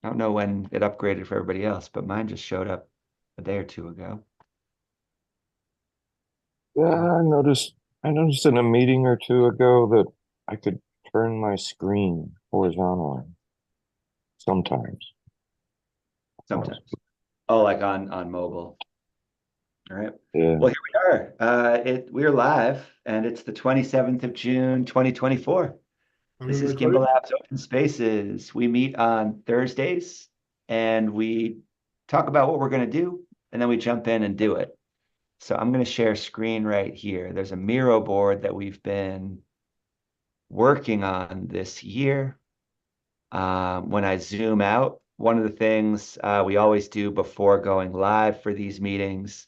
I don't know when it upgraded for everybody else, but mine just showed up a day or two ago. Yeah, I noticed in a meeting or two ago that I could turn my screen horizontally sometimes. Sometimes. Oh, like on mobile. All right. Yeah. Well, here we are. We're live, and it's the 27th of June, 2024. Are we This is recording? Gimbalabs Open Spaces. We meet on Thursdays, and we talk about what we're going to do, and then we jump in and do it. So I'm going to share screen right here. There's a Miro board that we've been working on this year. When I zoom out, one of the things we always do before going live for these meetings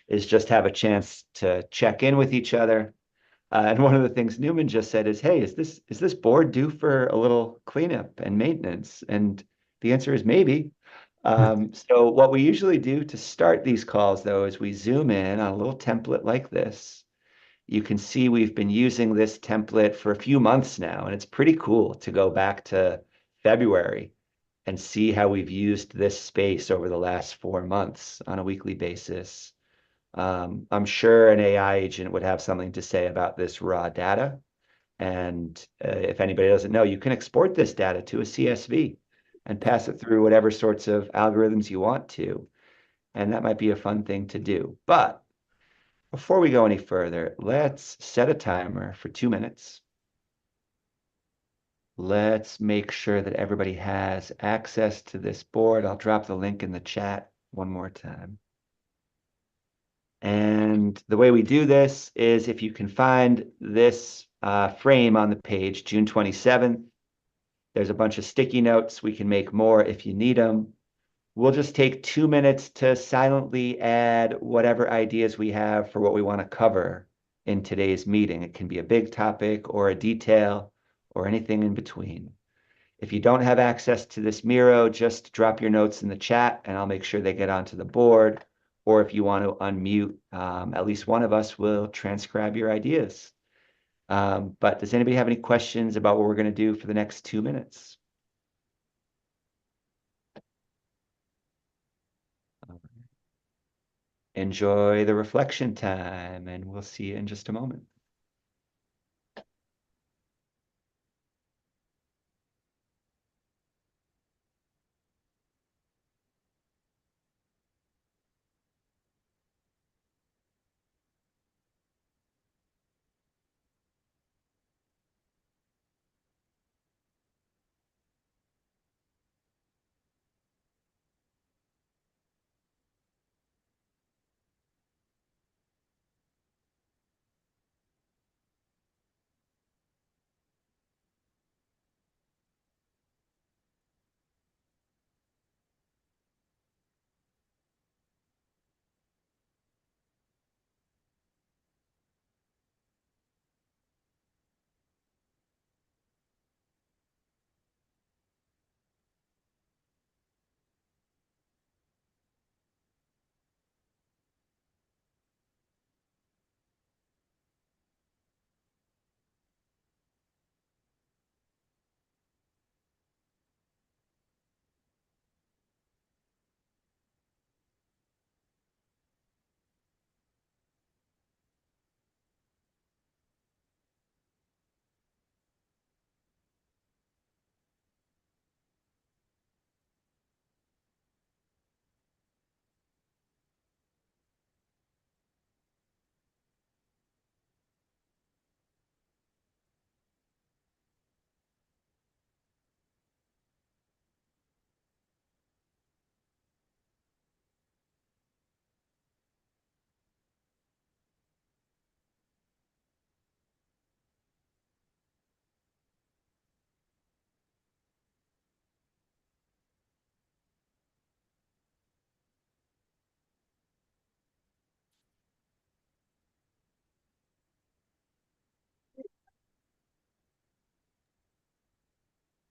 is just have a chance to check in with each other. And one of the things Newman just said is, "Hey, is this board due for a little cleanup and maintenance?" And the answer is maybe. So what we usually do to start these calls, though, is we zoom in on a little template like this. You can see we've been using this template for a few months now, and it's pretty cool to go back to February and see how we've used this space over the last 4 months on a weekly basis. I'm sure an AI agent would have something to say about this raw data. And if anybody doesn't know, you can export this data to a CSV and pass it through whatever sorts of algorithms you want to. And that might be a fun thing to do. But before we go any further, let's set a timer for 2 minutes. Let's make sure that everybody has access to this board. I'll drop the link in the chat one more time. And the way we do this is if you can find this frame on the page, June 27th, there's a bunch of sticky notes. We can make more if you need them. We'll just take 2 minutes to silently add whatever ideas we have for what we want to cover in today's meeting. It can be a big topic or a detail or anything in between. If you don't have access to this Miro, just drop your notes in the chat and I'll make sure they get onto the board. Or if you want to unmute, at least one of us will transcribe your ideas. But does anybody have any questions about what we're going to do for the next 2 minutes? Enjoy the reflection time, and we'll see you in just a moment.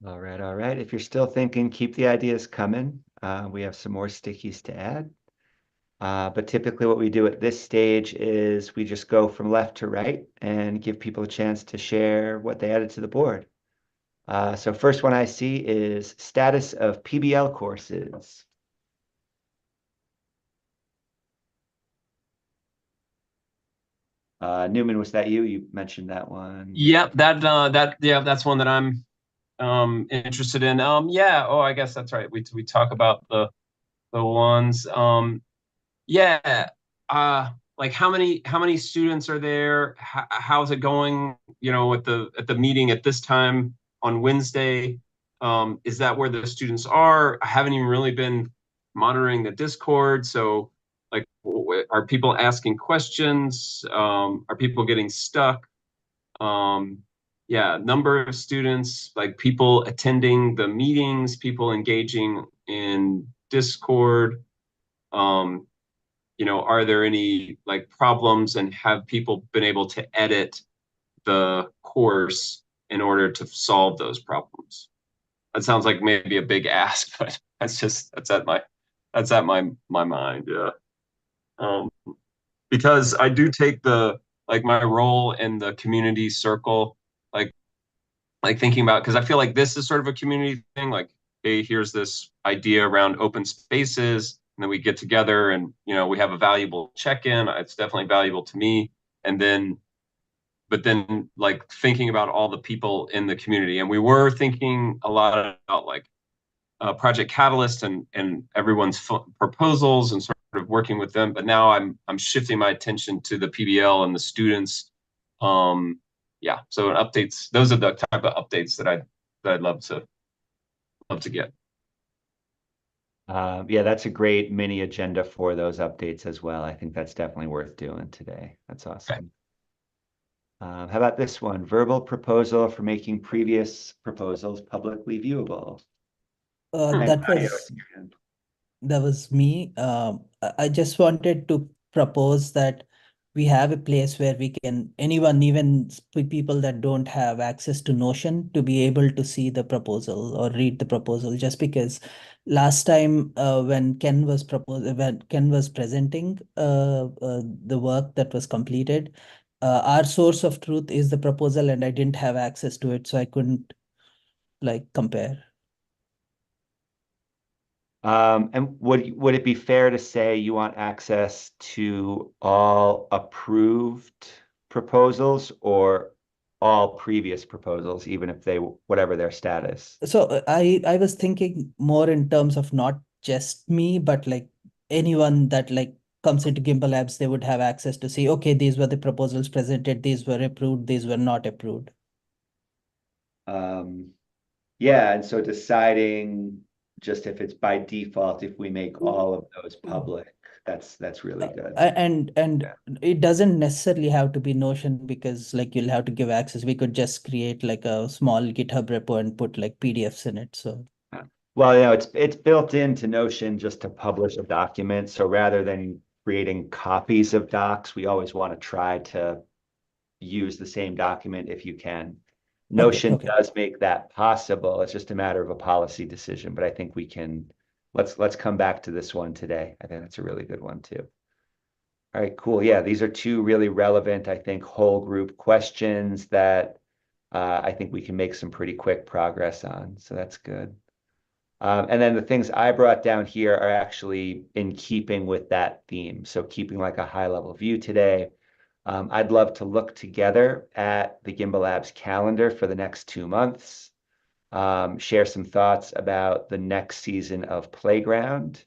All right, all right. If you're still thinking, keep the ideas coming. We have some more stickies to add. But typically what we do at this stage is we just go from left to right and give people a chance to share what they added to the board. So first one I see is status of PBL courses. Newman, was that you? You mentioned that one. Yep, that's one that I'm interested in. Yeah, oh, I guess that's right. We talk about the ones. Yeah, uh, like how many students are there? How's it going? You know, at the meeting at this time on Wednesday. Is that where the students are? I haven't even really been monitoring the Discord, so like, are people asking questions? Are people getting stuck? Um, yeah, number of students, like people attending the meetings, people engaging in Discord. Um, you know, are there any like problems, and have people been able to edit the course in order to solve those problems? That sounds like maybe a big ask, but that's at my mind. Yeah. Um, because I do take the like my role in the community circle, like thinking about, because I feel like this is sort of a community thing. Like, hey, here's this idea around open spaces, and then we get together, and you know, we have a valuable check-in. It's definitely valuable to me. And then, but then, like thinking about all the people in the community, and we were thinking a lot about like Project Catalyst and everyone's proposals and sort of working with them. But now I'm shifting my attention to the PBL and the students. Um, yeah, so updates. Those are the type of updates that I'd love to get. Yeah, that's a great mini agenda for those updates as well. I think that's definitely worth doing today. That's Okay. awesome. How about this one? Verbal proposal for making previous proposals publicly viewable. Uh, And that Claudio, I was see your hand. that was me. I just wanted to propose that we have a place where we can, anyone, even people that don't have access to Notion, to be able to see the proposal or read the proposal. Just because last time when Ken was presenting the work that was completed, our source of truth is the proposal, and I didn't have access to it, so I couldn't like compare. And would it be fair to say you want access to all approved proposals or all previous proposals, even if they, whatever their status? So I was thinking more in terms of not just me, but like anyone that like comes into Gimbalabs, they would have access to see, okay, these were the proposals presented, these were approved, these were not approved. Um, yeah, and so deciding just if it's by default, if we make all of those public, that's really good. And Yeah. it doesn't necessarily have to be Notion, because like you'll have to give access. We could just create like a small GitHub repo and put like PDFs in it. So Yeah. Well, it's built into Notion just to publish a document. So rather than creating copies of docs, we always want to try to use the same document if you can. okay, Notion okay. does make that possible. It's just a matter of a policy decision, but I think we can, let's come back to this one today. I think that's a really good one too. All right, cool. Yeah, these are two really relevant, I think, whole group questions that I think we can make some pretty quick progress on. So that's good. And then the things I brought down here are actually in keeping with that theme. So keeping like a high level view today. I'd love to look together at the Gimbal Labs calendar for the next 2 months, share some thoughts about the next season of Playground,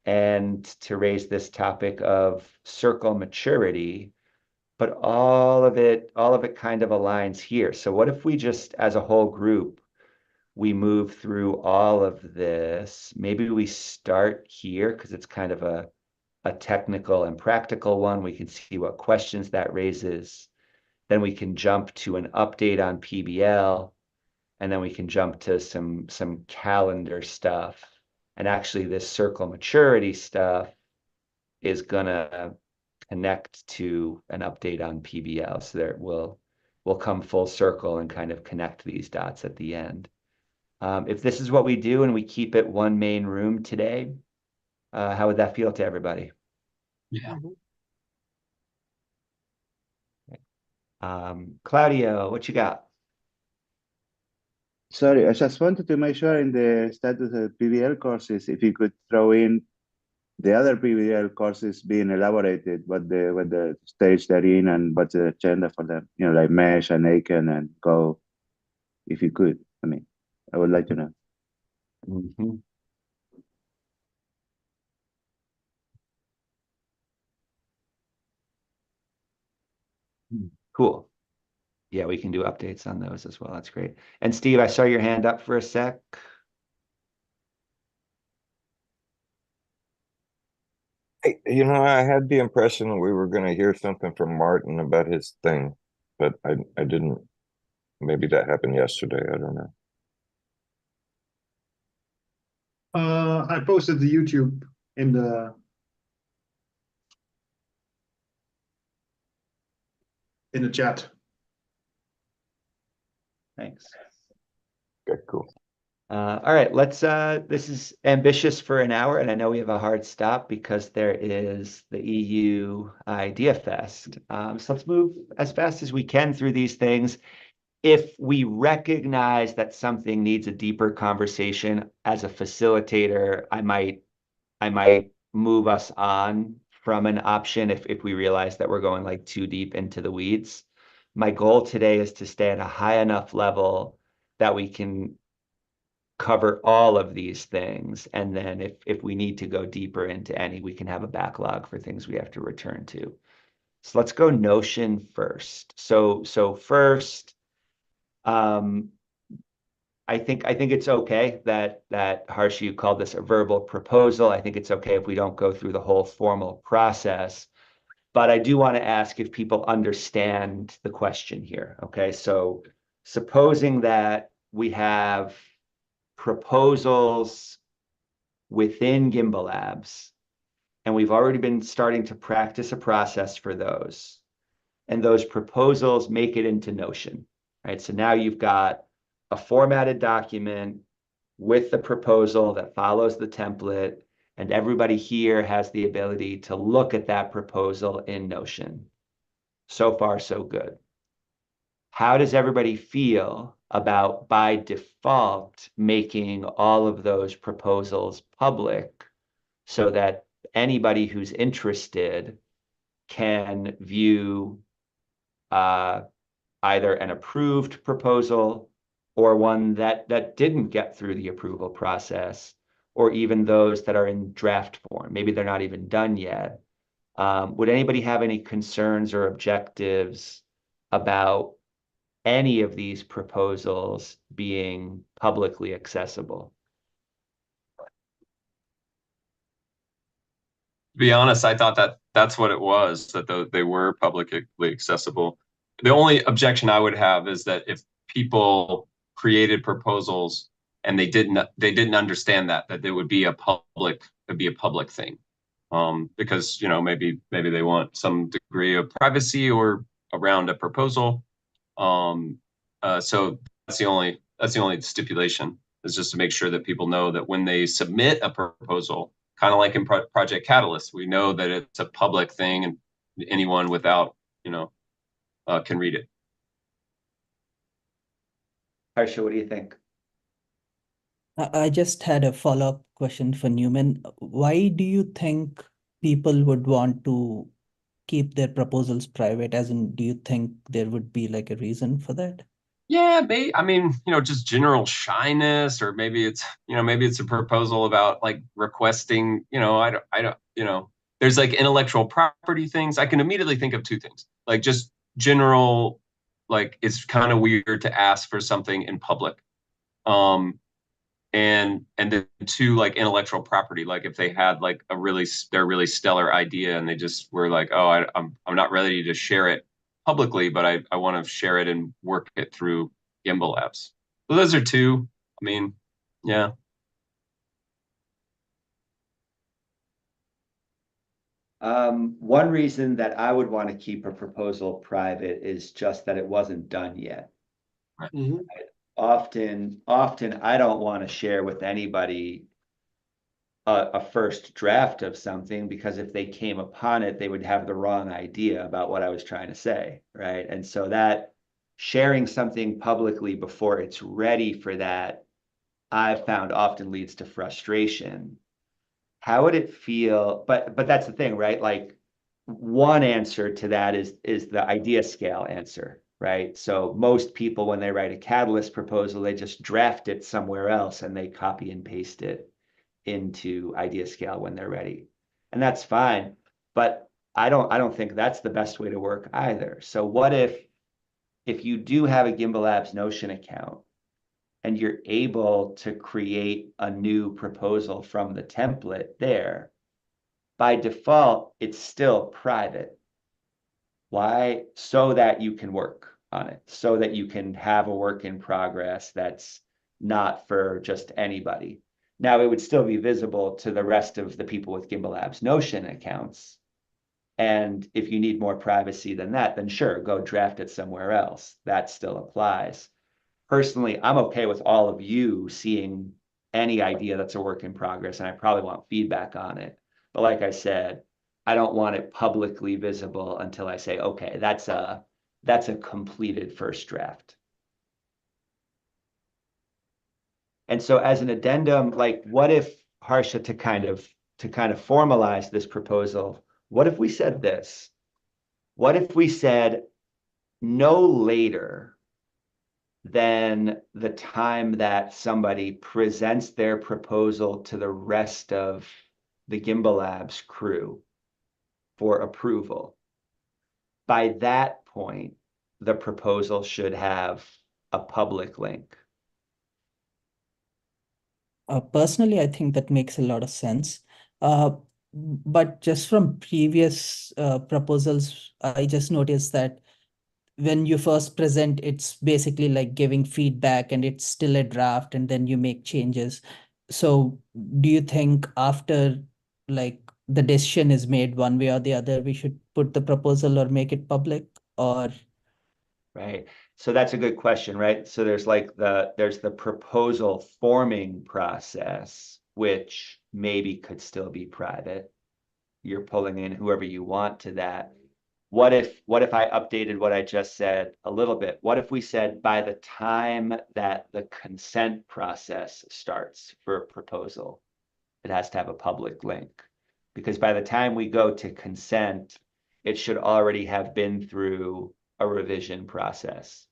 and to raise this topic of circle maturity, but all of it kind of aligns here. So what if we just, as a whole group, we move through all of this? Maybe we start here because it's kind of a technical and practical one. We can see what questions that raises. Then we can jump to an update on PBL, and then we can jump to some calendar stuff. And actually, this circle maturity stuff is gonna connect to an update on PBL. So there will come full circle and kind of connect these dots at the end. If this is what we do and we keep it one main room today, how would that feel to everybody? Yeah. Claudio, what you got? Sorry, I just wanted to make sure in the status of PBL courses, if you could throw in the other PBL courses being elaborated, what the stage they're in and what's the agenda for them, like Mesh and Aiken and Go, if you could. I mean, I would like to know. Mhm. Cool. Yeah, we can do updates on those as well. That's great. And Steve, I saw your hand up for a sec. Hey, I had the impression that we were going to hear something from Martin about his thing, but I didn't. Maybe that happened yesterday. I don't know. I posted the YouTube in the chat. Thanks. Okay, cool. All right, this is ambitious for an hour, and I know we have a hard stop because there is the EU Idea Fest. So let's move as fast as we can through these things. If we recognize that something needs a deeper conversation as a facilitator, I might move us on from an option if we realize that we're going like too deep into the weeds. My goal today is to stay at a high enough level that we can cover all of these things. And then if we need to go deeper into any, we can have a backlog for things we have to return to. So let's go Notion first. So first, I think it's okay that Harsh, you called this a verbal proposal. I think it's okay if we don't go through the whole formal process. But I do want to ask if people understand the question here. Okay, so supposing that we have proposals within Gimbalabs, and we've already been starting to practice a process for those, and those proposals make it into Notion, right? So now you've got a formatted document with the proposal that follows the template, and everybody here has the ability to look at that proposal in Notion. So far, so good. How does everybody feel about, by default, making all of those proposals public so that anybody who's interested can view either an approved proposal or one that didn't get through the approval process, or even those that are in draft form? Maybe they're not even done yet. Would anybody have any concerns or objectives about any of these proposals being publicly accessible? To be honest, I thought that that's what it was, that they were publicly accessible. The only objection I would have is that if people created proposals and they didn't understand that it would be a public thing. Because maybe they want some degree of privacy or around a proposal. So that's the only stipulation, is just to make sure that people know that when they submit a proposal, kind of like in Project Catalyst, we know that it's a public thing and anyone without can read it. Harsha, what do you think? I just had a follow-up question for Newman. Why do you think people would want to keep their proposals private? As in, do you think there would be like a reason for that? Yeah, I mean, just general shyness, or maybe it's a proposal about like requesting, I don't, there's like intellectual property things. I can immediately think of two things, like just general, like it's kind of weird to ask for something in public. And then two, like intellectual property, like if they had like their really stellar idea and they just were like, oh, I'm not ready to share it publicly, but I want to share it and work it through Gimbalabs. So those are two. I mean, yeah. One reason that I would want to keep a proposal private is just that it wasn't done yet. Mhm. Often I don't want to share with anybody a first draft of something, because if they came upon it, they would have the wrong idea about what I was trying to say, right? And so that sharing something publicly before it's ready for that, I've found often leads to frustration. How would it feel? But that's the thing, right? Like one answer to that is the idea scale answer, right? So most people, when they write a Catalyst proposal, they just draft it somewhere else and they copy and paste it into idea scale when they're ready. And that's fine. But I don't think that's the best way to work either. So what if you do have a Gimbalabs Notion account and you're able to create a new proposal from the template there, by default, it's still private. Why? So that you can work on it, so that you can have a work in progress that's not for just anybody. Now, it would still be visible to the rest of the people with Gimbalabs Notion accounts. And if you need more privacy than that, then sure, go draft it somewhere else. That still applies. Personally, I'm okay with all of you seeing any idea that's a work in progress, and I probably want feedback on it. But like I said, I don't want it publicly visible until I say, okay, that's a completed first draft. And so as an addendum, like what if, Harsha, to kind of formalize this proposal, what if we said this? What if we said no later than the time that somebody presents their proposal to the rest of the Gimbalabs crew for approval? By that point, the proposal should have a public link. Personally, I think that makes a lot of sense. But just from previous proposals, I just noticed that when you first present, it's basically like giving feedback and it's still a draft and then you make changes. So do you think after like the decision is made one way or the other, we should put the proposal or make it public or? Right. So that's a good question, right? So there's like there's the proposal forming process, which maybe could still be private. You're pulling in whoever you want to that. What if I updated what I just said a little bit? What if we said by the time that the consent process starts for a proposal, it has to have a public link? Because by the time we go to consent, it should already have been through a revision process.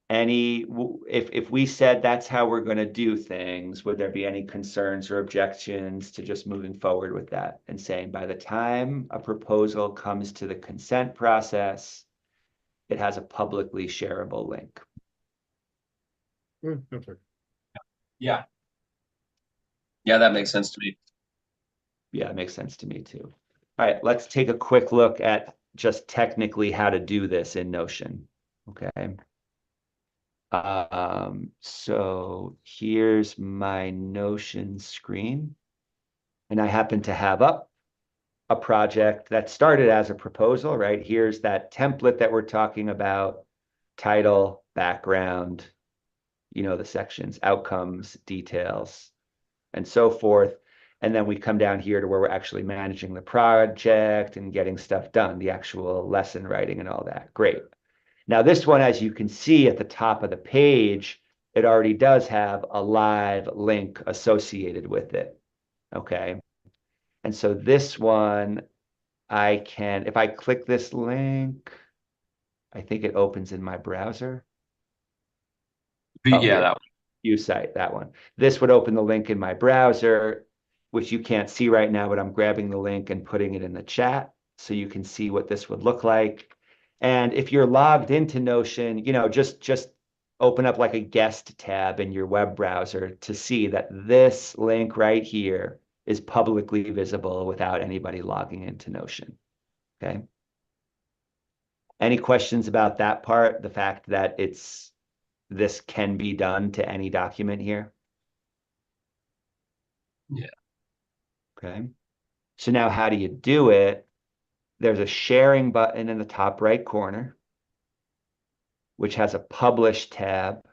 If we said that's how we're going to do things, would there be any concerns or objections to just moving forward with that and saying by the time a proposal comes to the consent process, it has a publicly shareable link? Perfect. Yeah. Yeah, that makes sense to me. Yeah, it makes sense to me too. All right, let's take a quick look at just technically how to do this in Notion. Okay. So here's my Notion screen. And I happen to have up a project that started as a proposal, right? Here's that template that we're talking about, title, background, the sections, outcomes, details, and so forth. And then we come down here to where we're actually managing the project and getting stuff done, the actual lesson writing and all that. Great. Now this one, as you can see at the top of the page, it already does have a live link associated with it. Okay. And so this one, if I click this link, I think it opens in my browser. Oh, Yeah, here. that one. View site, that one. This would open the link in my browser, which you can't see right now, but I'm grabbing the link and putting it in the chat so you can see what this would look like. And if you're logged into Notion, just open up like a guest tab in your web browser to see that this link right here is publicly visible without anybody logging into Notion. Okay. Any questions about that part? The fact that this can be done to any document here? Yeah. Okay. So now how do you do it? There's a sharing button in the top right corner, which has a publish tab,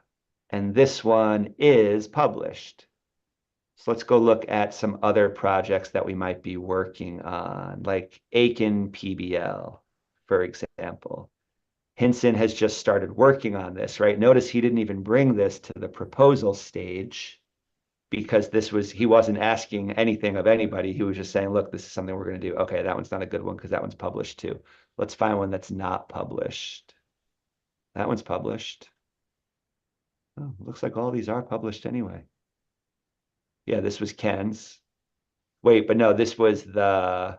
and this one is published. So let's go look at some other projects that we might be working on, like Aiken PBL, for example. Hinson has just started working on this, right? Notice he didn't even bring this to the proposal stage because he wasn't asking anything of anybody. He was just saying, look, this is something we're going to do. Okay, that one's not a good one because that one's published too. Let's find one that's not published. That one's published. Oh, looks like all these are published anyway. Yeah, this was Ken's. Wait, but no, this was the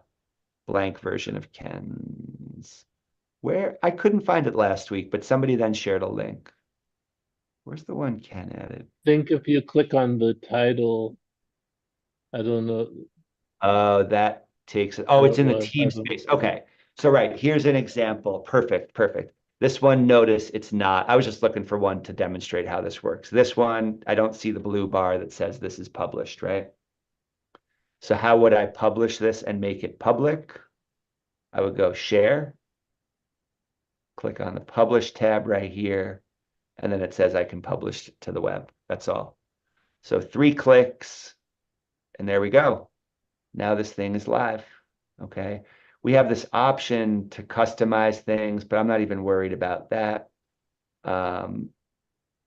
blank version of Ken's. Where I couldn't find it last week, but somebody then shared a link. Where's the one Ken added? Think if you click on the title, I don't know. That takes it. Oh, it's in the I team don't. space. Okay. So right, here's an example. Perfect, perfect. This one, notice it's not. I was just looking for one to demonstrate how this works. This one, I don't see the blue bar that says this is published, right? So how would I publish this and make it public? I would go share, click on the publish tab right here, and then it says I can publish to the web. That's all. So 3 clicks, and there we go. Now this thing is live, okay? We have this option to customize things, but I'm not even worried about that.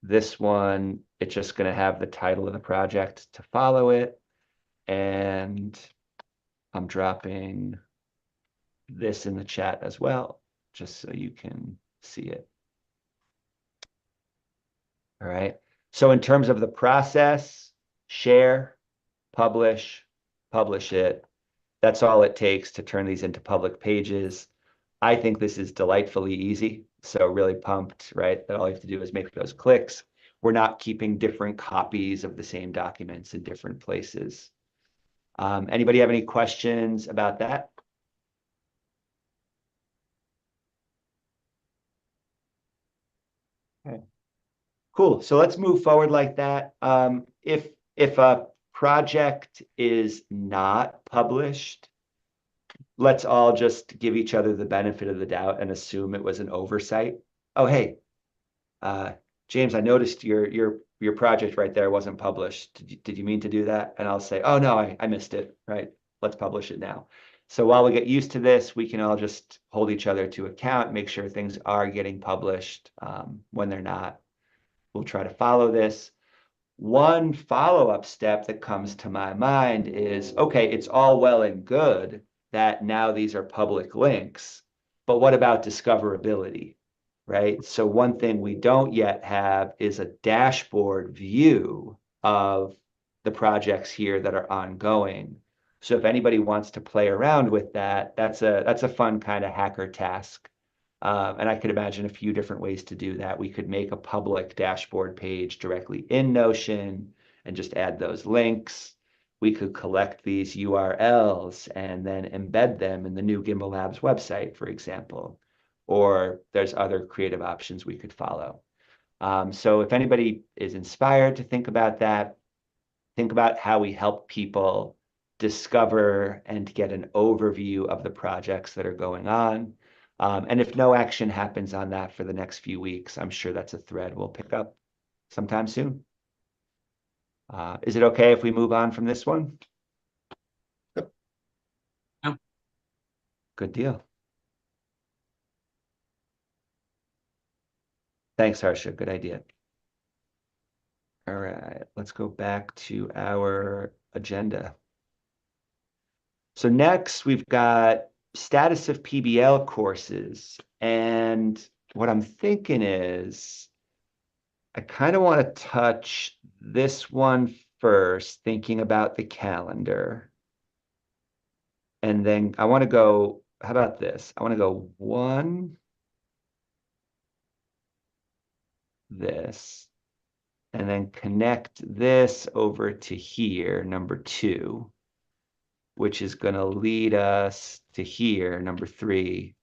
This one, it's just going to have the title of the project to follow it. And I'm dropping this in the chat as well, just so you can see it. All right. So in terms of the process, share, publish it. That's all it takes to turn these into public pages. I think this is delightfully easy. So really pumped, right? That all you have to do is make those clicks. We're not keeping different copies of the same documents in different places. Anybody have any questions about that? Okay. Cool. So let's move forward like that. If a project is not published, let's all just give each other the benefit of the doubt and assume it was an oversight. Oh, hey, James, I noticed your project right there wasn't published. Did you mean to do that? And I'll say, oh no, I missed it, right? Let's publish it now. So while we get used to this, we can all just hold each other to account, make sure things are getting published when they're not. We'll try to follow this. One follow-up step that comes to my mind is, okay, it's all well and good that now these are public links, but what about discoverability, right? So one thing we don't yet have is a dashboard view of the projects here that are ongoing. So if anybody wants to play around with that, that's a fun kind of hacker task. And I could imagine a few different ways to do that. We could make a public dashboard page directly in Notion and just add those links. We could collect these URLs and then embed them in the new Gimbalabs website, for example. Or there's other creative options we could follow. So if anybody is inspired to think about that, think about how we help people discover and get an overview of the projects that are going on. And if no action happens on that for the next few weeks, I'm sure that's a thread we'll pick up sometime soon. Is it okay if we move on from this one? Yep. Good deal. Thanks, Harsha. Good idea. All right, let's go back to our agenda. So next we've got status of PBL courses. And what I'm thinking is I kind of want to touch this one first, thinking about the calendar. And then I want to go, how about this? I want to go 1, this, and then connect this over to here, number 2, which is going to lead us to here, number 3,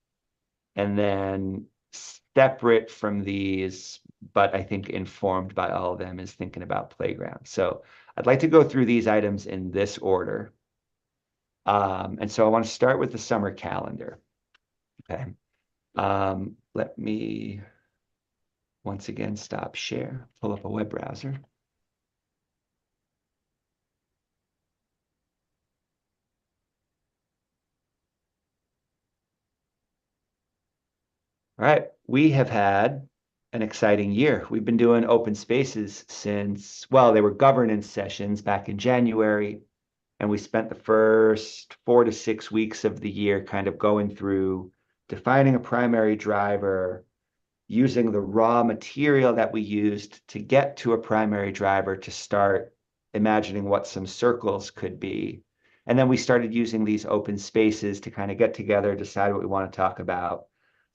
and then separate from these, but I think informed by all of them, is thinking about playground. So I'd like to go through these items in this order. And so I want to start with the summer calendar. Okay. Let me once again stop share, pull up a web browser. All right, we have had an exciting year. We've been doing open spaces since, well, they were governance sessions back in January, and we spent the first 4 to 6 weeks of the year kind of going through defining a primary driver, using the raw material that we used to get to a primary driver to start imagining what some circles could be. And then we started using these open spaces to kind of get together, decide what we want to talk about.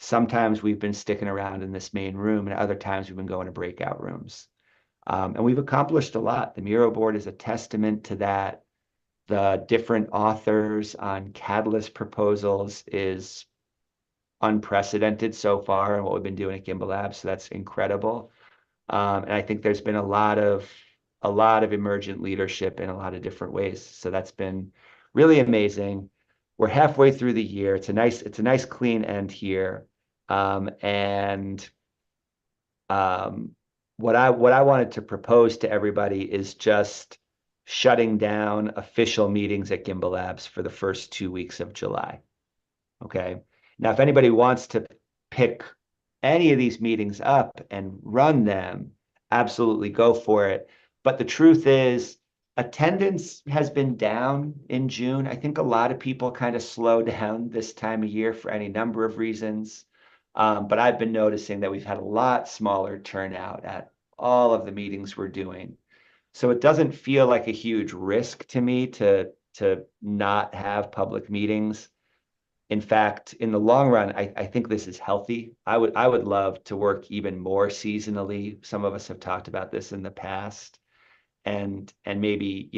Sometimes we've been sticking around in this main room, and other times we've been going to breakout rooms. And we've accomplished a lot. The Miro board is a testament to that. The different authors on Catalyst proposals is unprecedented so far in what we've been doing at Gimbalabs. So that's incredible. And I think there's been a lot of emergent leadership in a lot of different ways. So that's been really amazing. We're halfway through the year. It's a nice clean end here. And what I wanted to propose to everybody is just shutting down official meetings at Gimbalabs for the first 2 weeks of July. Okay. Now, if anybody wants to pick any of these meetings up and run them, absolutely go for it. But the truth is, attendance has been down in June. I think a lot of people kind of slow down this time of year for any number of reasons. But I've been noticing that we've had a lot smaller turnout at all of the meetings we're doing. So it doesn't feel like a huge risk to me to not have public meetings. In fact, in the long run, I think this is healthy. I would love to work even more seasonally. Some of us have talked about this in the past, and maybe,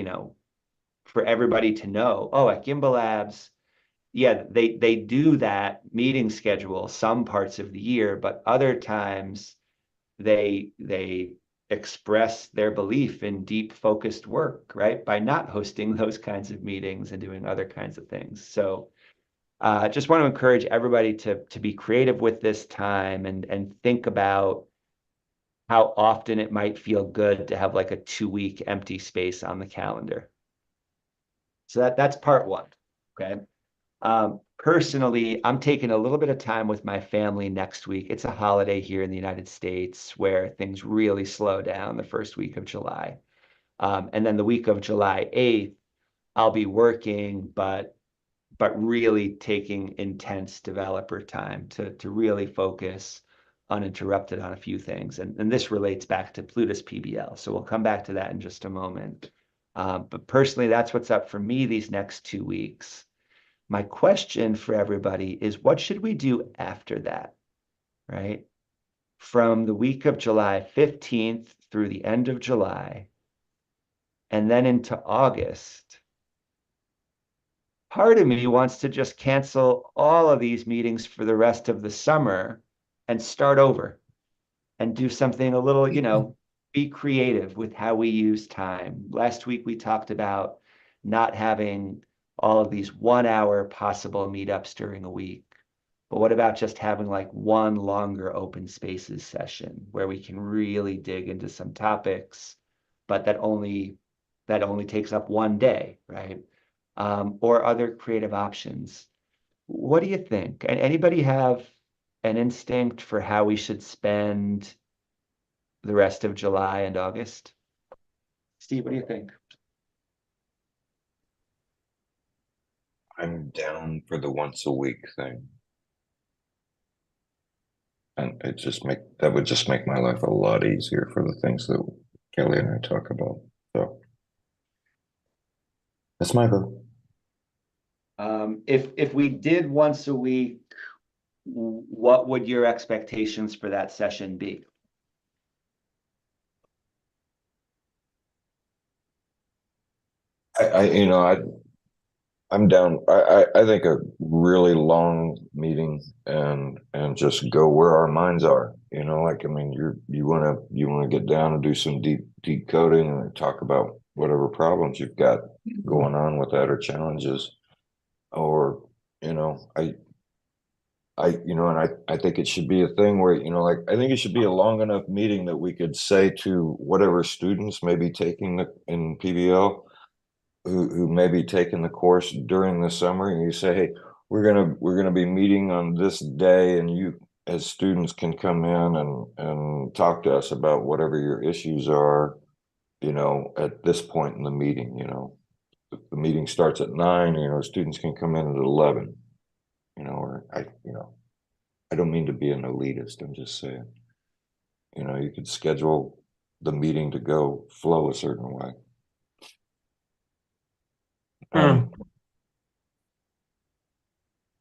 for everybody to know, oh, at Gimbal Labs, yeah, they do that meeting schedule some parts of the year, but other times they express their belief in deep focused work, right? By not hosting those kinds of meetings and doing other kinds of things. So just want to encourage everybody to be creative with this time and think about how often it might feel good to have like a 2 week empty space on the calendar. So that's part one. Okay. Personally, I'm taking a little bit of time with my family next week. It's a holiday here in the United States where things really slow down the first week of July. And then the week of July 8th, I'll be working, but really taking intense developer time to really focus uninterrupted on a few things. And this relates back to Plutus PBL. So we'll come back to that in just a moment. But personally, that's what's up for me these next 2 weeks. My question for everybody is, what should we do after that, right? From the week of July 15th through the end of July, and then into August, part of me wants to just cancel all of these meetings for the rest of the summer and start over and do something a little, be creative with how we use time. Last week, we talked about not having all of these 1 hour possible meetups during a week. But what about just having like one longer open spaces session where we can really dig into some topics, but that only takes up one day, right? Or other creative options. What do you think? Anybody have an instinct for how we should spend the rest of July and August? Steve, what do you think? I'm down for the once a week thing. And that would just make my life a lot easier for the things that Kelly and I talk about. So that's my vote. If we did once a week, what would your expectations for that session be? I'm down. I think a really long meeting and just go where our minds are. You want to get down and do some deep coding and talk about whatever problems you've got going on with that or challenges, or I think it should be a thing where I think it should be a long enough meeting that we could say to whatever students may be taking in PBL. Who may be taking the course during the summer, and you say, hey, we're gonna be meeting on this day, and as students can come in and talk to us about whatever your issues are, you know, at this point in the meeting, you know. If the meeting starts at 9, you know, students can come in at 11, you know, or I don't mean to be an elitist, I'm just saying, you know, you could schedule the meeting to go flow a certain way.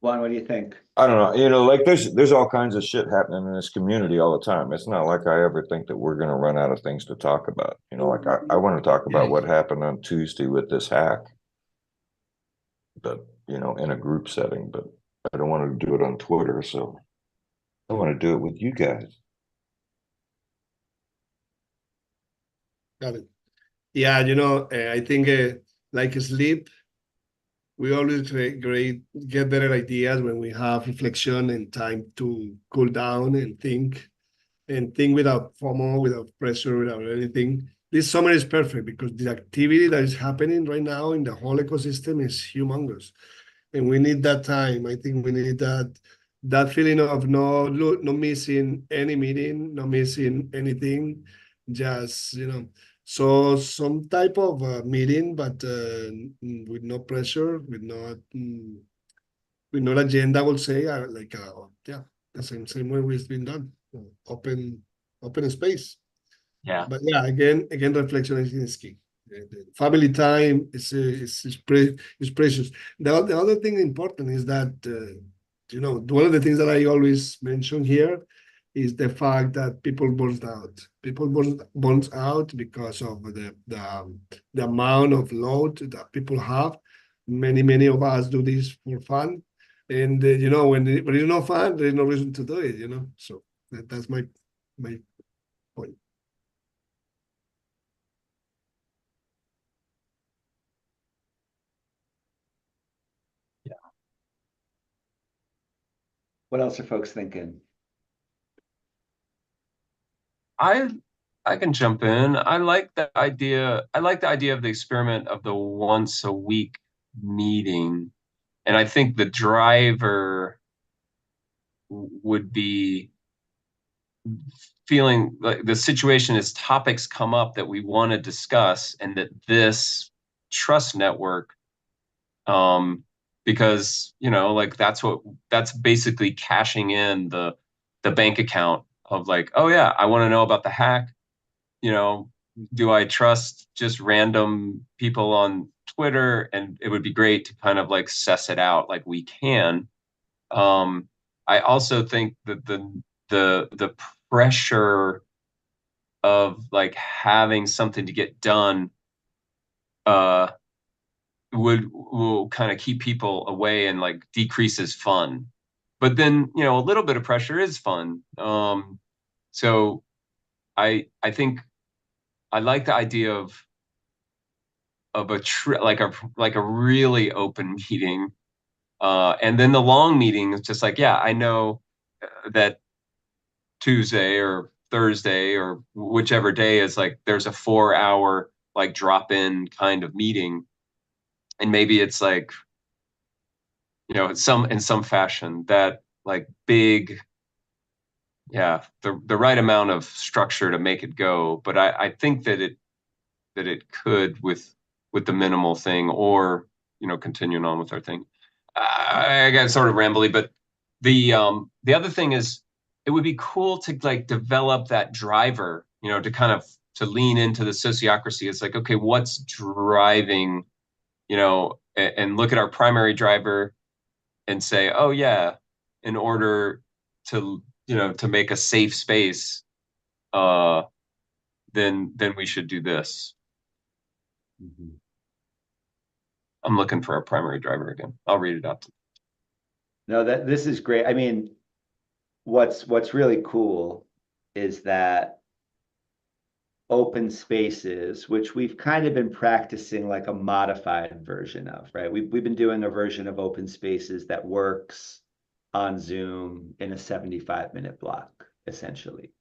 Juan, what do you think? I don't know, you know, like there's all kinds of shit happening in this community all the time. It's not like I ever think that we're gonna run out of things to talk about. You know, like I want to talk about what happened on Tuesday with this hack, but you know, in a group setting, but I don't want to do it on Twitter, so I want to do it with you guys. Got it. Yeah, you know, I think like sleep, we always get better ideas when we have reflection and time to cool down and think without FOMO, without pressure, without anything. This summer is perfect because the activity that is happening right now in the whole ecosystem is humongous, and we need that time. I think we need that feeling of no missing any meeting, no missing anything, just So some type of meeting, but with no pressure, with no agenda, I will say, yeah, the same way we've been done, open space. Yeah. But yeah, again, reflection is key. The family time is precious. The other thing important is that one of the things that I always mention here is the fact that people burn out. People burns out because of the amount of load that people have. Many of us do this for fun, and when there's no fun, there's no reason to do it. So that's my point. What else are folks thinking? I can jump in. I like the idea. I like the idea of the experiment of the once a week meeting. And I think the driver would be feeling like the situation is topics come up that we want to discuss, and that this trust network, because like that's basically cashing in the bank account of like, oh yeah, I want to know about the hack. Do I trust just random people on Twitter? And it would be great to kind of like suss it out like we can. I also think that the pressure of like having something to get done uh will kind of keep people away and like decreases fun. But then, a little bit of pressure is fun. So I think I like the idea of like a really open meeting. And then the long meeting is just like, yeah, I know that Tuesday or Thursday or whichever day is like there's a 4-hour like drop-in kind of meeting. And maybe it's like, in some fashion that like big, yeah, the right amount of structure to make it go. But I think that it could with the minimal thing, or continuing on with our thing. I got sort of rambly, but the other thing is it would be cool to like develop that driver, to kind of to lean into the sociocracy. It's like, okay, what's driving, and look at our primary driver and say, oh yeah, in order to to make a safe space, then we should do this. Mm-hmm. I'm looking for our primary driver again. I'll read it out. No, this is great. I mean, what's really cool is that open spaces, which we've kind of been practicing like a modified version of, right? We've been doing a version of open spaces that works on Zoom in a 75-minute block, essentially.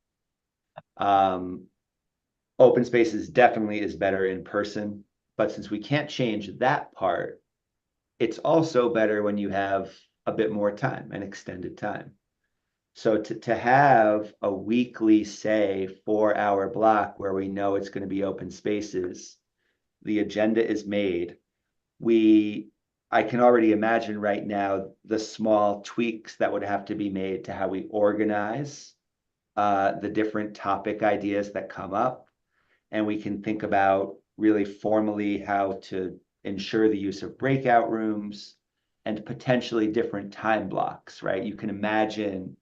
Open spaces definitely is better in person, but since we can't change that part, it's also better when you have a bit more time, an extended time. So to have a weekly, say, 4-hour block where we know it's going to be open spaces, the agenda is made. I can already imagine right now the small tweaks that would have to be made to how we organize the different topic ideas that come up. And we can think about really formally how to ensure the use of breakout rooms and potentially different time blocks, right? You can imagine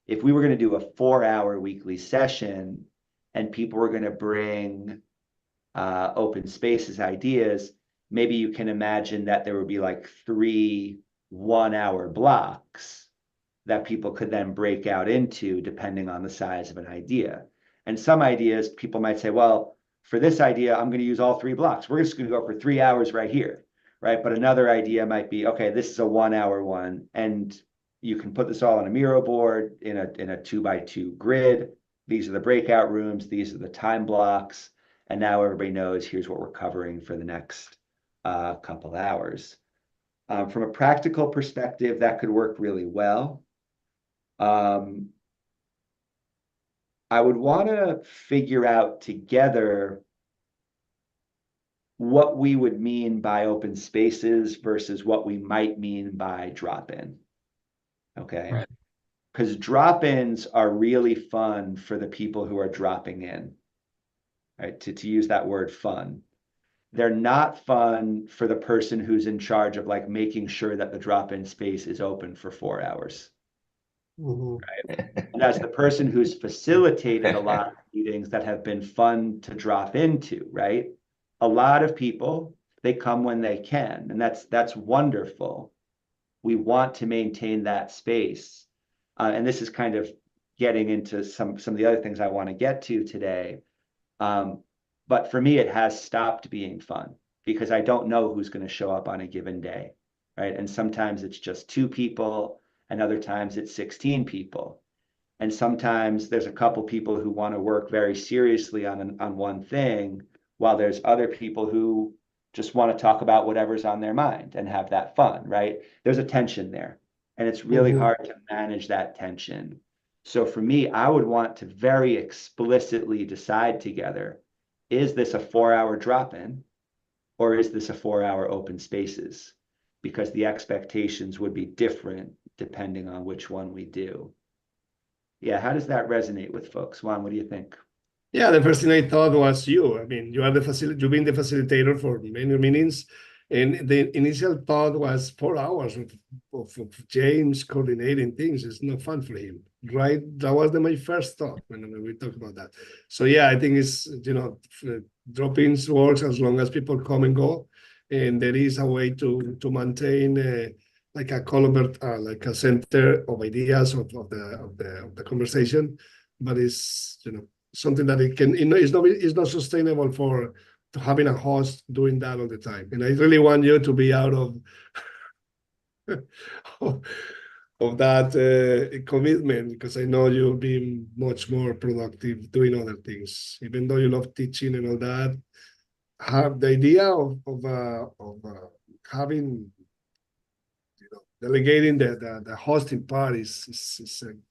if we were going to do a 4-hour weekly session and people were going to bring open spaces ideas, maybe you can imagine that there would be like 3 1-hour blocks that people could then break out into depending on the size of an idea. And some ideas, people might say, well, for this idea, I'm going to use all 3 blocks. We're just going to go for 3 hours right here, right? But another idea might be, okay, this is a 1-hour one, and you can put this all on a Miro board in a 2x2 grid. These are the breakout rooms. These are the time blocks. And now everybody knows here's what we're covering for the next couple hours. From a practical perspective, that could work really well. I would want to figure out together what we would mean by open spaces versus what we might mean by drop-in. Okay. Right. Because drop-ins are really fun for the people who are dropping in, right? To use that word fun. They're not fun for the person who's in charge of like making sure that the drop-in space is open for 4 hours. Right? And as the person who's facilitated a lot of meetings that have been fun to drop into, right? A lot of people, they come when they can, and that's wonderful. We want to maintain that space. And this is kind of getting into some of the other things I want to get to today. But for me, it has stopped being fun because I don't know who's going to show up on a given day, right? And sometimes it's just 2 people, and other times it's 16 people. And sometimes there's a couple people who want to work very seriously on one thing, while there's other people who just want to talk about whatever's on their mind and have that fun, right? There's a tension there, and it's really hard to manage that tension. So for me, I would want to very explicitly decide together, is this a 4-hour drop-in or is this a 4-hour open spaces? Because the expectations would be different depending on which one we do. Yeah, how does that resonate with folks? Juan, what do you think? Yeah, the first thing I thought was you. I mean, you've been the facilitator for many meetings, and the initial thought was 4 hours of James coordinating things. It's not fun for him, right? That was my first thought when we talked about that. So yeah, I think it's, drop-ins works as long as people come and go, and there is a way to maintain like a column, like a center of ideas of the conversation, but it's something that it's not sustainable for having a host doing that all the time. And I really want you to be out of of that commitment, because I know you'll be much more productive doing other things. Even though you love teaching and all that, have the idea of having delegating the hosting part is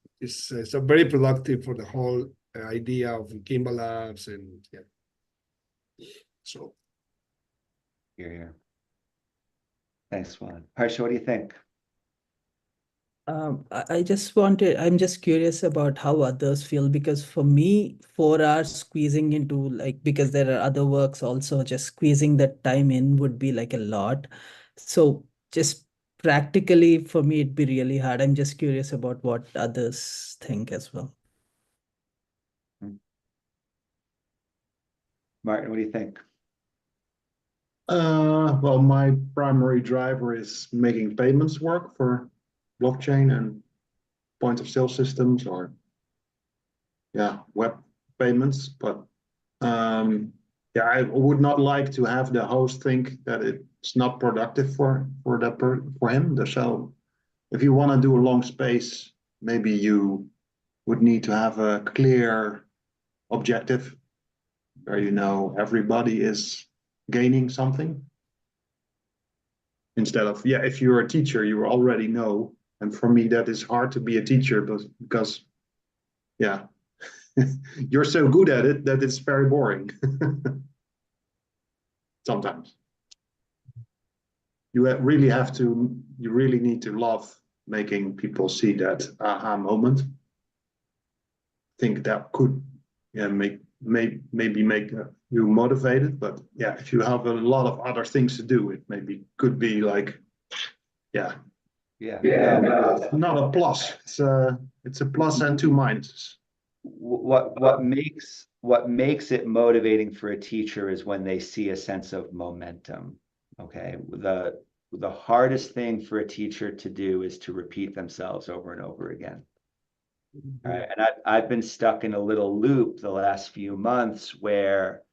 very productive for the whole idea of Gimbalabs, and yeah. So Here. Thanks, Juan. Harsha, what do you think? I'm just curious about how others feel, because for me, 4 hours squeezing into, like, because there are other works also, just squeezing that time in would be like a lot. So just practically for me, it'd be really hard. I'm just curious about what others think as well. Martin, what do you think? Well, my primary driver is making payments work for blockchain and point of sale systems, or web payments. But I would not like to have the host think that it's not productive for him. So if you want to do a long space, maybe you would need to have a clear objective where everybody is gaining something. Instead of, if you're a teacher, you already know And for me, that is hard to be a teacher, but because, yeah, you're so good at it that it's very boring. Sometimes. You really have to, you really need to love making people see that aha moment. I think that could, yeah, maybe make you motivated, but yeah, if you have a lot of other things to do, it maybe could be like, yeah, not a plus. It's a plus and two minuses. What makes it motivating for a teacher is when they see a sense of momentum. Okay. The hardest thing for a teacher to do is to repeat themselves over and over again. All right. And I've been stuck in a little loop the last few months where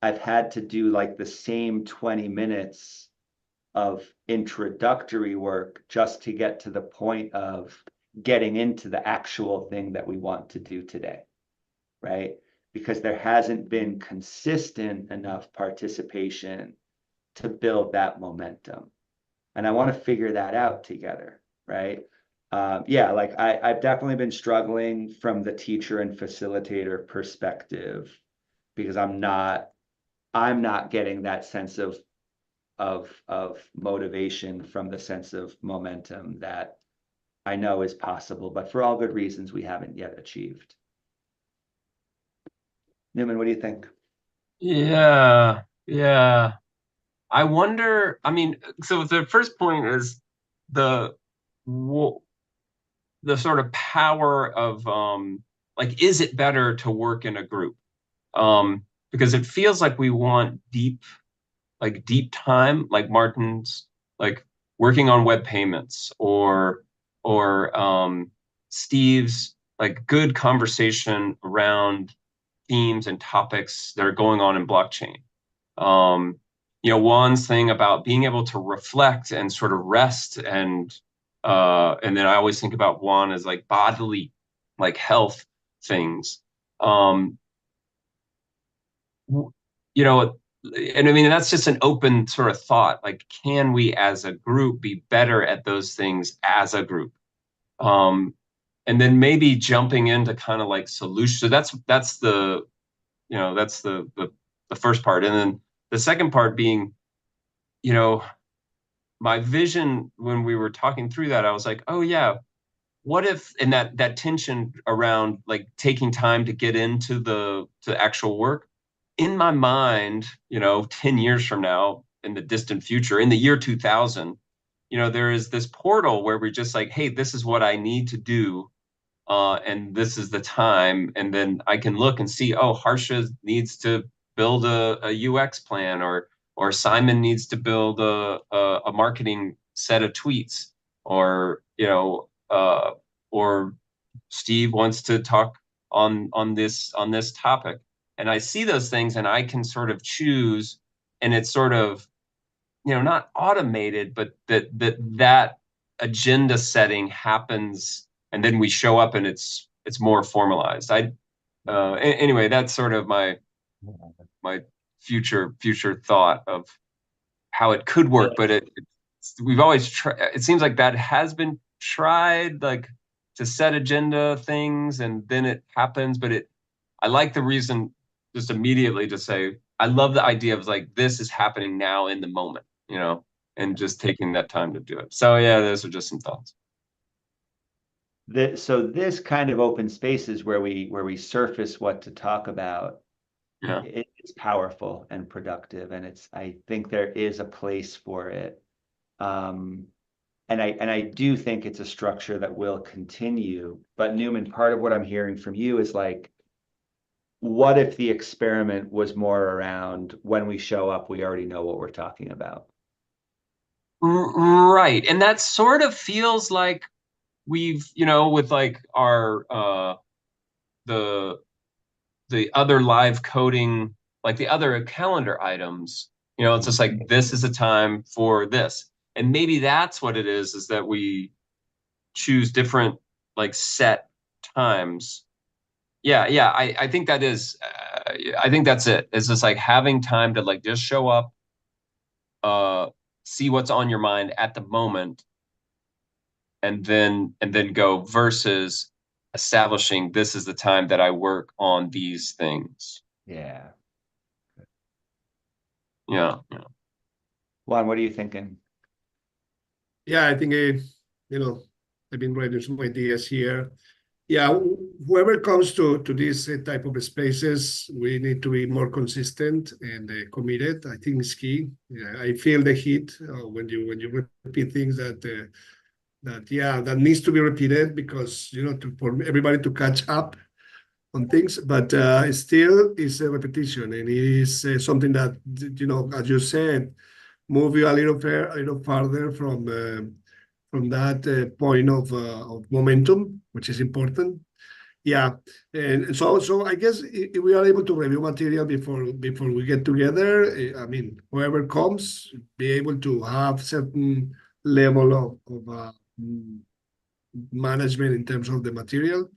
I've had to do like the same 20 minutes of introductory work just to get to the point of getting into the actual thing that we want to do today, right? Because there hasn't been consistent enough participation to build that momentum. And I want to figure that out together, right? Yeah, like I've definitely been struggling from the teacher and facilitator perspective because I'm not getting that sense of motivation from the sense of momentum that I know is possible, but for all good reasons we haven't yet achieved. Newman, what do you think? Yeah, yeah. I wonder, I mean, so the first point is the sort of power of like, is it better to work in a group? Because it feels like we want deep time, like Martin's, like working on web payments, or Steve's like good conversation around themes and topics that are going on in blockchain. Juan's thing about being able to reflect and sort of rest, and then I always think about Juan as like bodily, like health things. And I mean, that's just an open sort of thought. Like, can we as a group be better at those things as a group? And then maybe jumping into kind of like solutions. So that's the first part. And then the second part being, my vision when we were talking through that, I was like, oh yeah, what if, and that tension around like taking time to get into the actual work, in my mind, 10 years from now, in the distant future, in the year 2000, there is this portal where we're just like, hey, this is what I need to do, and this is the time, and then I can look and see, oh, Harsha needs to build a UX plan, or Simon needs to build a marketing set of tweets, or or Steve wants to talk on this topic. And I see those things and I can sort of choose, and it's sort of, not automated, but that agenda setting happens, and then we show up and it's more formalized. Anyway, that's sort of my future thought of how it could work, but we've always tried. It seems like that has been tried, like to set agenda things, and then it happens. But I like the reason just immediately to say, I love the idea of like, this is happening now in the moment, and just taking that time to do it. So yeah, those are just some thoughts. So this kind of open spaces where we surface what to talk about, yeah, it's powerful and productive, and I think there is a place for it. And I do think it's a structure that will continue. But Newman, part of what I'm hearing from you is like, what if the experiment was more around when we show up, we already know what we're talking about? Right. And that sort of feels like we've, with like our the other live coding, like the other calendar items, it's just like, this is a time for this. And maybe that's what it is that we choose different like set times. Yeah, I think that is, I think that's it. It's just like having time to like just show up, see what's on your mind at the moment, and then go versus establishing this is the time that I work on these things. Yeah. Yeah. Juan, what are you thinking? Yeah, I think I've been writing some ideas here. Yeah, whoever comes to this type of spaces, we need to be more consistent and committed. I think is key. Yeah, I feel the heat when you repeat things that needs to be repeated because for everybody to catch up on things, but it still is a repetition, and it is something that as you said, move you a little farther from that point of momentum, which is important. Yeah, and so I guess if we are able to review material before we get together, I mean, whoever comes, be able to have certain level of management in terms of the material.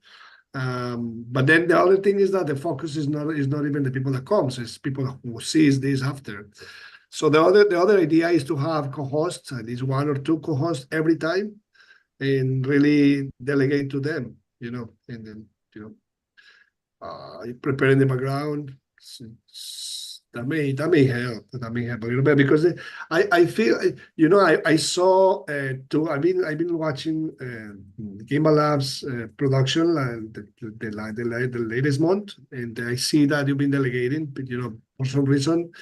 But then the other thing is that the focus is not even the people that comes, it's people who sees this after. So the other idea is to have co-hosts, at least one or two co-hosts every time, and really delegate to them, and then prepare in the background. That may help a little bit because I feel I saw I've been watching Gimbalabs production the latest month, and I see that you've been delegating, but for some reason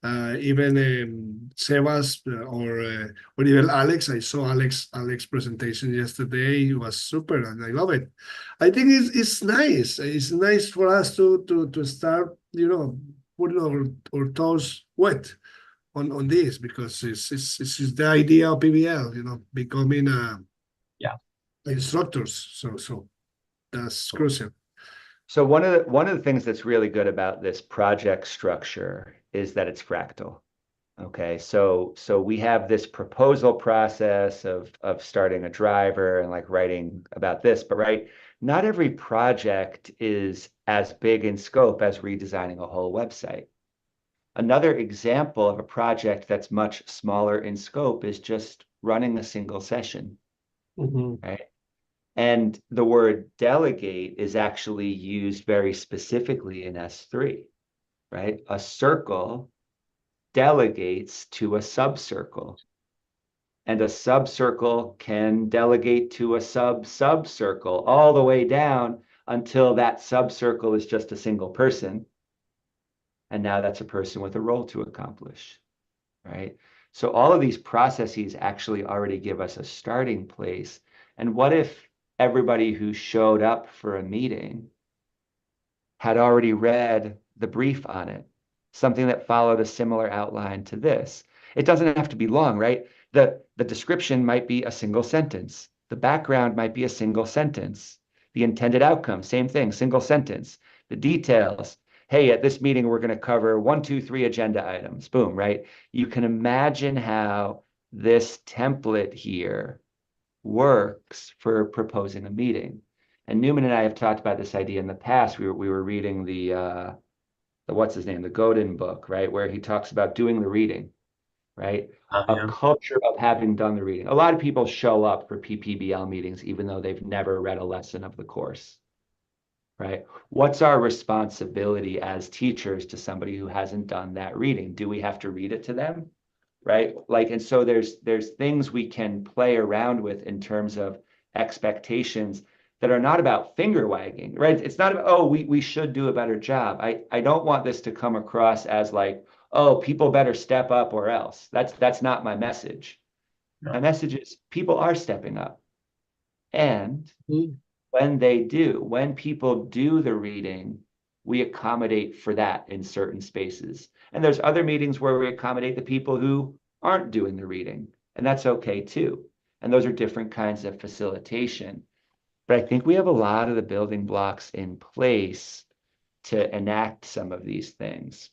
even Sebas or even Alex. I saw Alex presentation yesterday. It was super, and I love it. I think it's nice. It's nice for us to start, putting our toes wet on this because it's the idea of PBL, becoming Yeah. instructors. So that's crucial. So one of the things that's really good about this project structure is that it's fractal. Okay, so we have this proposal process of starting a driver and like writing about this, but not every project is as big in scope as redesigning a whole website. Another example of a project that's much smaller in scope is just running a single session, right? And the word delegate is actually used very specifically in S3, right? A circle delegates to a subcircle, and a subcircle can delegate to a subcircle all the way down until that subcircle is just a single person. And now that's a person with a role to accomplish, right? So all of these processes actually already give us a starting place. And what if everybody who showed up for a meeting had already read the brief on it, something that followed a similar outline to this? It doesn't have to be long, right? The description might be a single sentence. The background might be a single sentence. The intended outcome, same thing, single sentence. The details, hey, at this meeting, we're going to cover 1, 2, 3 agenda items. Boom, right? You can imagine how this template here works for proposing a meeting. And Newman and I have talked about this idea in the past. We were reading the what's his name, the Godin book, right, where he talks about doing the reading, right? A culture of having done the reading. A lot of people show up for PPBL meetings even though they've never read a lesson of the course, right? What's our responsibility as teachers to somebody who hasn't done that reading? Do we have to read it to them, right? And so there's things we can play around with in terms of expectations that are not about finger wagging, right? It's not about, oh, we should do a better job. I don't want this to come across as like, oh, people better step up or else. That's not my message. No. My message is people are stepping up. And when people do the reading, we accommodate for that in certain spaces. And there's other meetings where we accommodate the people who aren't doing the reading, and that's okay too. And those are different kinds of facilitation. But I think we have a lot of the building blocks in place to enact some of these things.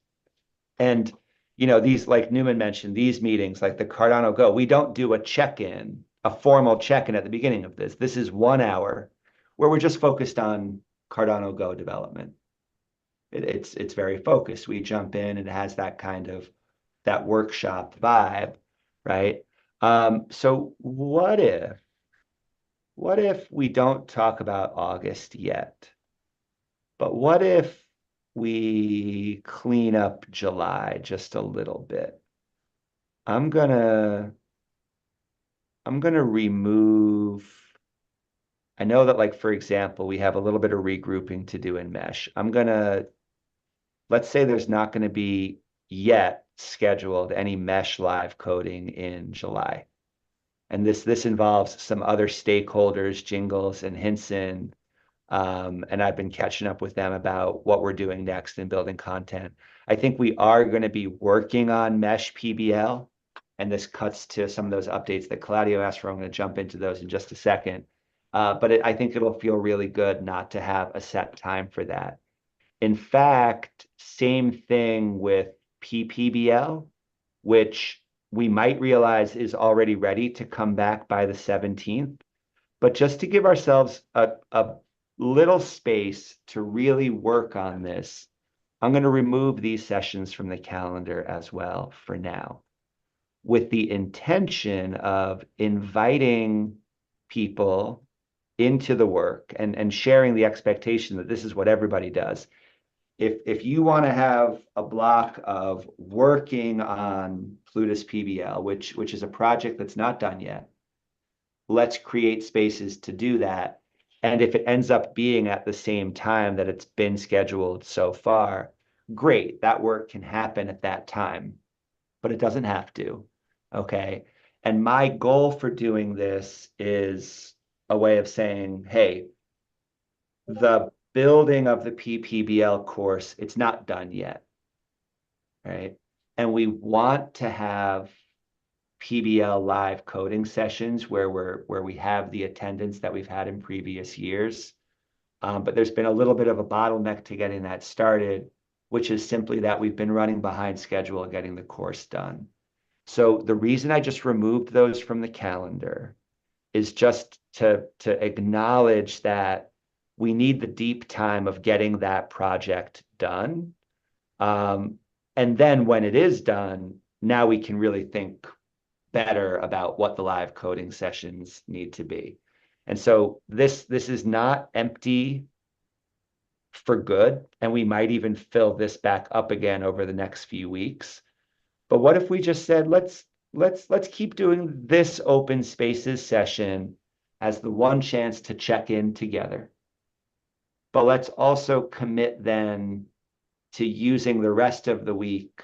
And, these, like Newman mentioned, these meetings, like the Cardano Go, we don't do a check-in, a formal check-in at the beginning of this. This is 1 hour where we're just focused on Cardano Go development. It's very focused. We jump in and it has that kind of that workshop vibe, right? So what if what if we don't talk about August yet? But what if we clean up July just a little bit? I'm gonna remove. I know that, like, for example, we have a little bit of regrouping to do in Mesh. Let's say there's not going to be yet scheduled any Mesh live coding in July. And this involves some other stakeholders, Jingles and Hinson. And I've been catching up with them about what we're doing next and building content. I think we are going to be working on Mesh PBL, and this cuts to some of those updates that Claudio asked for. I'm going to jump into those in just a second. But I think it'll feel really good not to have a set time for that. In fact, same thing with PPBL, which we might realize is already ready to come back by the 17th. But just to give ourselves a little space to really work on this, I'm going to remove these sessions from the calendar as well for now, with the intention of inviting people into the work and sharing the expectation that this is what everybody does. If you want to have a block of working on Plutus PBL, which is a project that's not done yet, let's create spaces to do that. And if it ends up being at the same time that it's been scheduled so far, great, that work can happen at that time, but it doesn't have to. Okay. And my goal for doing this is a way of saying, hey, the building of the PPBL course, it's not done yet. Right. And we want to have PBL live coding sessions where we have the attendance that we've had in previous years. But there's been a little bit of a bottleneck to getting that started, which is simply that we've been running behind schedule getting the course done. So the reason I just removed those from the calendar is just to acknowledge that we need the deep time of getting that project done. And then when it is done, now we can really think better about what the live coding sessions need to be. And so this is not empty for good, and we might even fill this back up again over the next few weeks. But what if we just said, let's keep doing this open spaces session as the one chance to check in together. But let's also commit then to using the rest of the week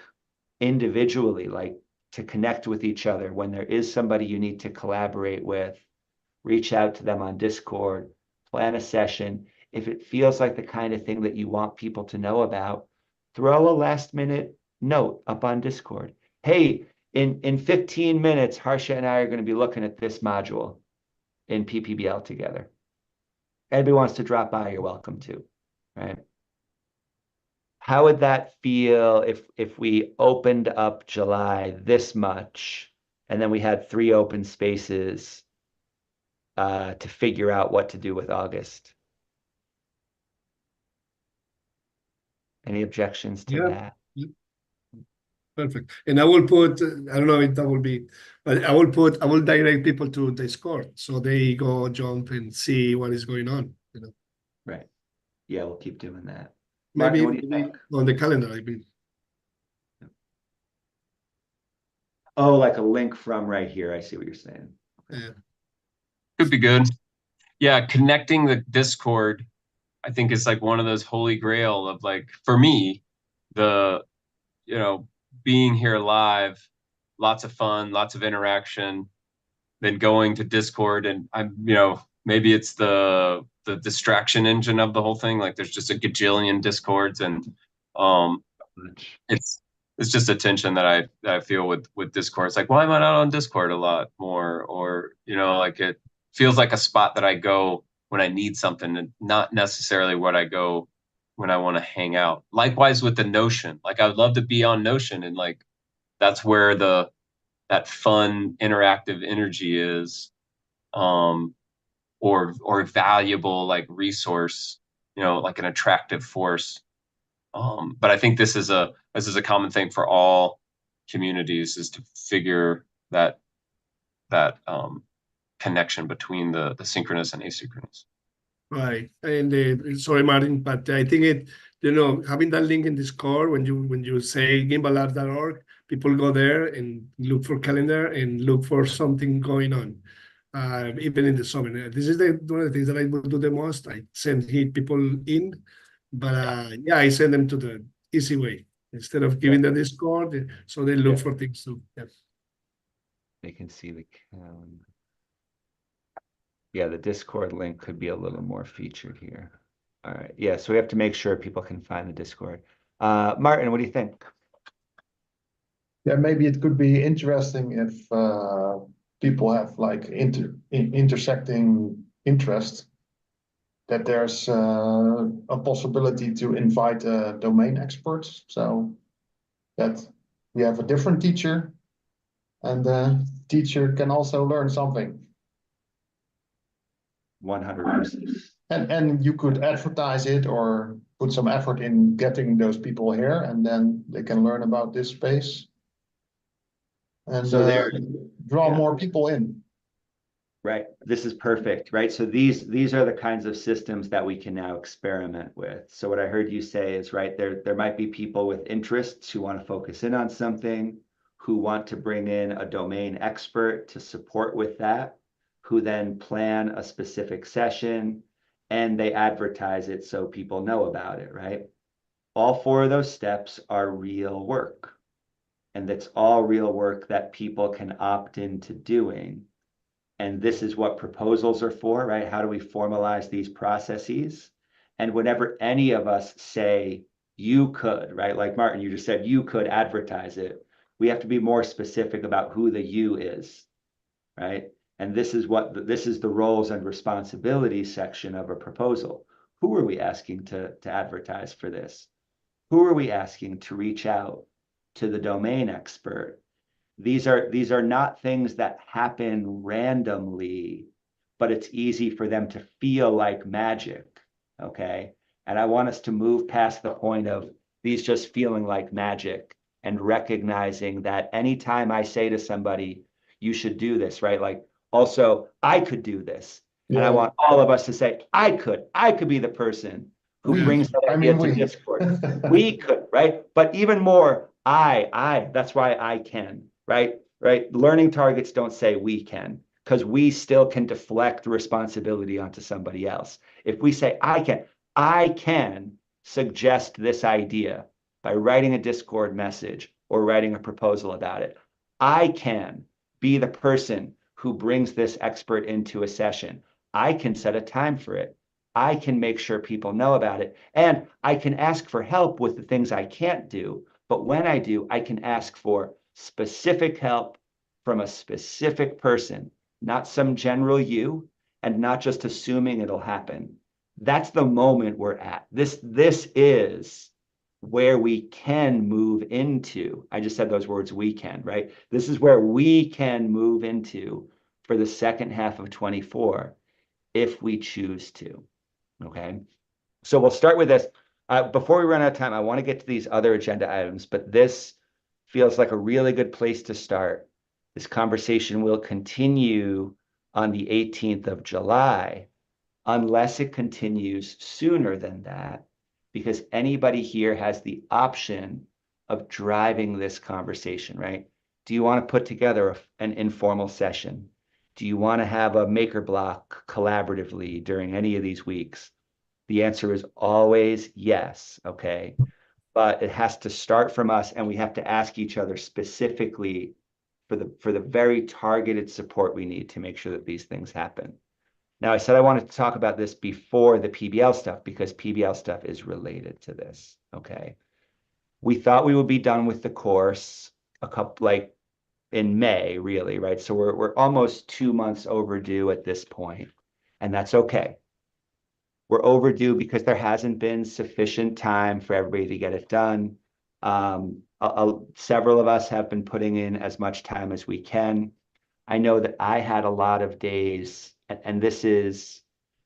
individually, like to connect with each other. When there is somebody you need to collaborate with, reach out to them on Discord, plan a session. If it feels like the kind of thing that you want people to know about, throw a last minute note up on Discord. Hey, in 15 minutes, Harsha and I are going to be looking at this module in PPBL together. Anybody wants to drop by, you're welcome to, right? How would that feel if we opened up July this much, and then we had 3 open spaces to figure out what to do with August? Any objections to that? Perfect. And I will put, I don't know if that will be, but I will direct people to Discord so they go jump and see what is going on, you know. Right. Yeah, we'll keep doing that. Maybe, Martin, what do you think? on the calendar, I mean. Oh, like a link from right here. I see what you're saying. Yeah. Could be good. Yeah, connecting the Discord, I think is like one of those holy grail of, like, for me, being here live, lots of fun, lots of interaction, then going to Discord, and maybe it's the distraction engine of the whole thing. Like, there's just a gajillion Discords, and it's just a tension that I feel with Discord. It's like, why am I not on Discord a lot more? Or, like, it feels like a spot that I go when I need something, and not necessarily what I go when I want to hang out. Likewise with the Notion. Like, I would love to be on Notion, and, like, that's where that fun interactive energy is, or valuable, like, resource, like an attractive force. But I think this is a common thing for all communities, is to figure that connection between the synchronous and asynchronous. Right. And sorry, Martin, but I think having that link in Discord when you say gimbalabs.org, people go there and look for calendar and look for something going on. Even in the summer. This is one of the things that I will do the most. I send people in, but yeah, I send them to the easy way instead of giving the Discord, so they look for things too. Yeah. They can see the calendar. Yeah, the Discord link could be a little more featured here. All right. Yeah, so we have to make sure people can find the Discord. Martin, what do you think? Yeah, maybe it could be interesting if people have like intersecting interests, that there's a possibility to invite domain experts, so that we have a different teacher and the teacher can also learn something. 100%. And you could advertise it or put some effort in getting those people here, and then they can learn about this space and So draw more people in. Right. This is perfect, right? So these are the kinds of systems that we can now experiment with. So what I heard you say is, right, there might be people with interests who want to focus in on something, who want to bring in a domain expert to support with that, who then plan a specific session and they advertise it so people know about it, right? All four of those steps are real work. And that's all real work that people can opt into doing. And this is what proposals are for, right? How do we formalize these processes? And whenever any of us say, you could, right? Like Martin, you just said, you could advertise it. We have to be more specific about who the you is, right? And this is the roles and responsibilities section of a proposal. Who are we asking to advertise for this? Who are we asking to reach out to the domain expert? These are not things that happen randomly, but it's easy for them to feel like magic, okay? And I want us to move past the point of these just feeling like magic and recognizing that anytime I say to somebody, you should do this, right? Like, also, I could do this. And I want all of us to say, I could be the person who brings that idea to Discord. We could, right? But even more, that's why I can. Right? Learning targets don't say we can, because we still can deflect responsibility onto somebody else. If we say I can suggest this idea by writing a Discord message or writing a proposal about it. I can be the person who brings this expert into a session. I can set a time for it. I can make sure people know about it. And I can ask for help with the things I can't do. But when I do, I can ask for specific help from a specific person, not some general you, and not just assuming it'll happen. That's the moment we're at. This is where we can move into. I just said those words, we can, right? This is where we can move into for the second half of 24 if we choose to, okay? So we'll start with this. Before we run out of time, I want to get to these other agenda items, but this feels like a really good place to start. This conversation will continue on the 18th of July, unless it continues sooner than that, because anybody here has the option of driving this conversation, right? Do you want to put together an informal session? Do you want to have a maker block collaboratively during any of these weeks? The answer is always yes, okay? But it has to start from us, and we have to ask each other specifically for the very targeted support we need to make sure that these things happen. Now, I said I wanted to talk about this before the PBL stuff because PBL stuff is related to this, okay? We thought we would be done with the course in May, really, right? So we're almost 2 months overdue at this point, and that's okay. We're overdue because there hasn't been sufficient time for everybody to get it done. Several of us have been putting in as much time as we can. I know that I had a lot of days, and this is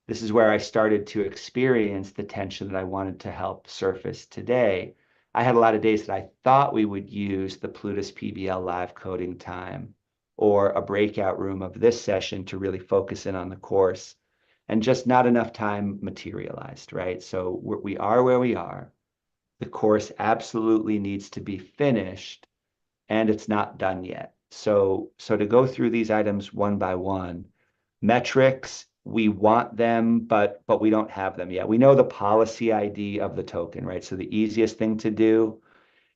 where I started to experience the tension that I wanted to help surface today. I had a lot of days that I thought we would use the Plutus PBL live coding time or a breakout room of this session to really focus in on the course, and just not enough time materialized, right? So we are where we are. The course absolutely needs to be finished, and it's not done yet. So to go through these items one by one, metrics, we want them, but we don't have them yet. We know the policy ID of the token, right? So the easiest thing to do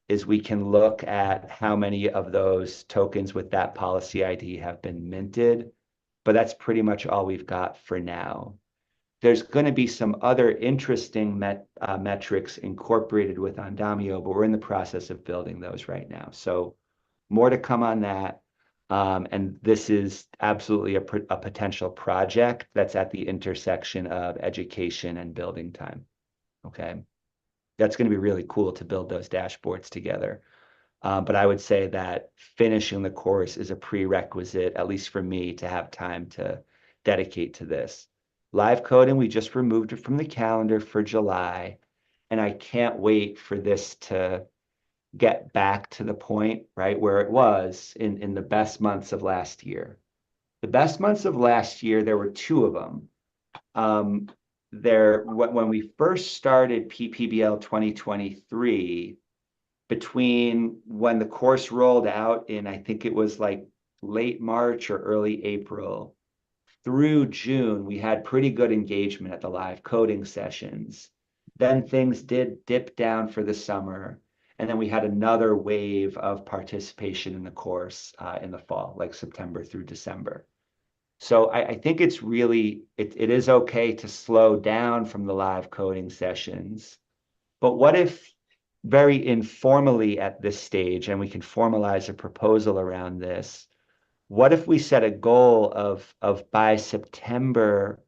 is we can look at how many of those tokens with that policy ID have been minted, but that's pretty much all we've got for now. There's going to be some other interesting metrics incorporated with Andamio, but we're in the process of building those right now. So more to come on that. And this is absolutely a potential project that's at the intersection of education and building time. Okay. That's going to be really cool to build those dashboards together. But I would say that finishing the course is a prerequisite, at least for me, to have time to dedicate to this. Live coding, we just removed it from the calendar for July, and I can't wait for this to get back to the point, right, where it was in the best months of last year. The best months of last year, there were two of them. When we first started PPBL 2023, between when the course rolled out in, I think it was like late March or early April, through June, we had pretty good engagement at the live coding sessions. Then things did dip down for the summer. And then we had another wave of participation in the course in the fall, like September through December. So I think it's really, it is okay to slow down from the live coding sessions. But what if very informally at this stage, and we can formalize a proposal around this, what if we set a goal of by September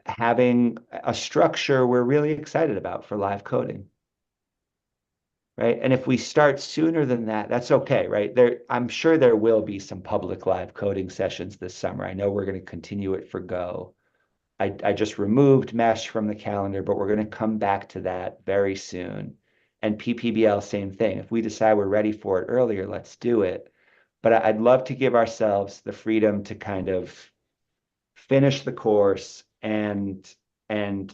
having a structure we're really excited about for live coding? Right. And if we start sooner than that, that's okay, right? I'm sure there will be some public live coding sessions this summer. I know we're going to continue it for Go. I just removed Mesh from the calendar, but we're going to come back to that very soon. And PPBL, same thing. If we decide we're ready for it earlier, let's do it. But I'd love to give ourselves the freedom to kind of finish the course and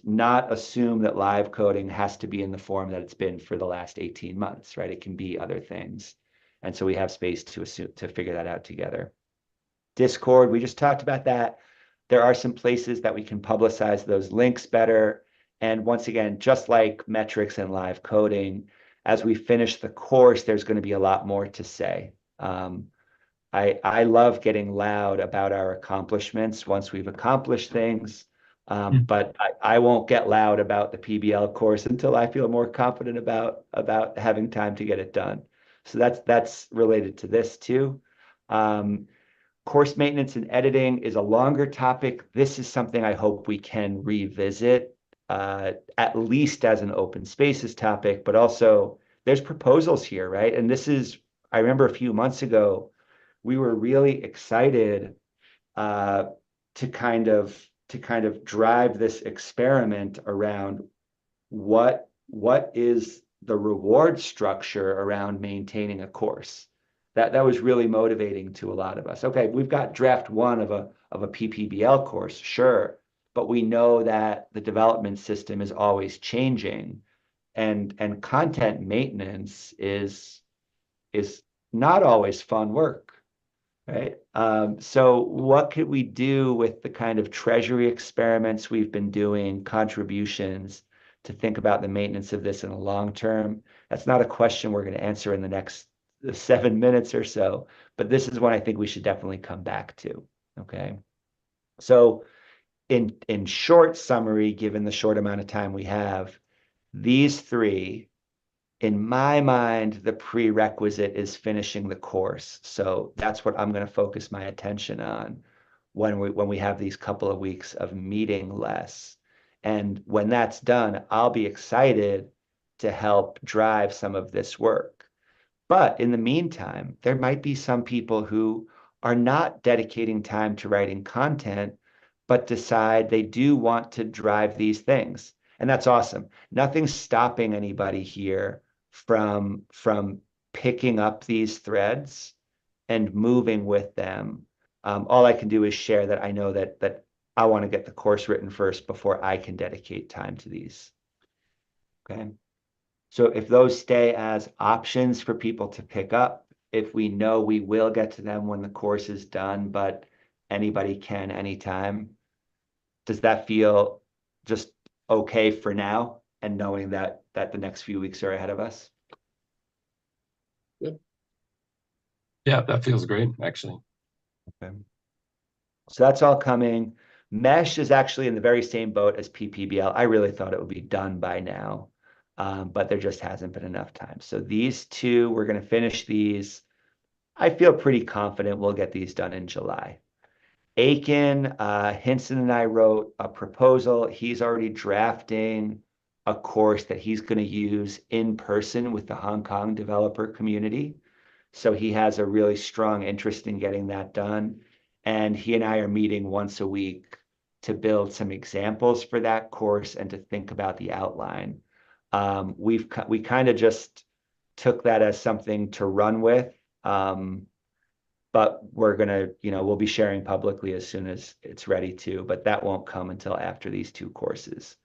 not assume that live coding has to be in the form that it's been for the last 18 months, right? It can be other things. And so we have space to figure that out together. Discord, we just talked about that. There are some places that we can publicize those links better. And once again, just like metrics and live coding, as we finish the course, there's going to be a lot more to say. I love getting loud about our accomplishments once we've accomplished things. But I won't get loud about the PBL course until I feel more confident about having time to get it done. So that's related to this too. Course maintenance and editing is a longer topic. This is something I hope we can revisit, at least as an open spaces topic, but also there's proposals here, right? And I remember a few months ago, we were really excited to kind of drive this experiment around what is the reward structure around maintaining a course. That was really motivating to a lot of us. Okay, we've got draft one of a PPBL course, sure, but we know that the development system is always changing, and content maintenance is not always fun work, right? So what could we do with the kind of treasury experiments we've been doing, contributions, to think about the maintenance of this in the long term? That's not a question we're going to answer in the next 7 minutes or so, but this is one I think we should definitely come back to. Okay. So in short summary, given the short amount of time we have, these three, in my mind, the prerequisite is finishing the course. So that's what I'm going to focus my attention on when we have these couple of weeks of meeting less. And when that's done, I'll be excited to help drive some of this work. But in the meantime, there might be some people who are not dedicating time to writing content, but decide they do want to drive these things. And that's awesome. Nothing's stopping anybody here from picking up these threads and moving with them. All I can do is share that I know that I want to get the course written first before I can dedicate time to these. Okay. So if those stay as options for people to pick up, if we know we will get to them when the course is done, but anybody can anytime, does that feel just okay for now? And knowing that the next few weeks are ahead of us? Yeah, that feels great, actually. Okay. So that's all coming. Mesh is actually in the very same boat as PPBL. I really thought it would be done by now, but there just hasn't been enough time. So these two, we're going to finish these. I feel pretty confident we'll get these done in July. Aiken, Hinson and I wrote a proposal. He's already drafting a course that he's going to use in person with the Hong Kong developer community. So he has a really strong interest in getting that done. And he and I are meeting once a week to build some examples for that course and to think about the outline. We kind of just took that as something to run with. But we're gonna, we'll be sharing publicly as soon as it's ready to, but that won't come until after these two courses.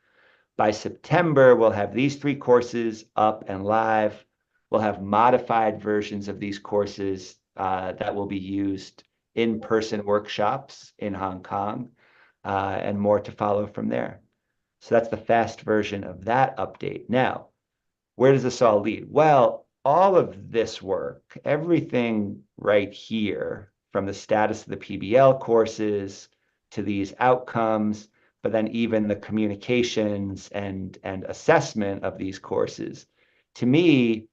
By September, we'll have these three courses up and live. We'll have modified versions of these courses that will be used in-person workshops in Hong Kong, and more to follow from there. So that's the fast version of that update. Now, where does this all lead? Well, all of this work, everything right here, from the status of the PBL courses to these outcomes, but then even the communications and assessment of these courses, to me,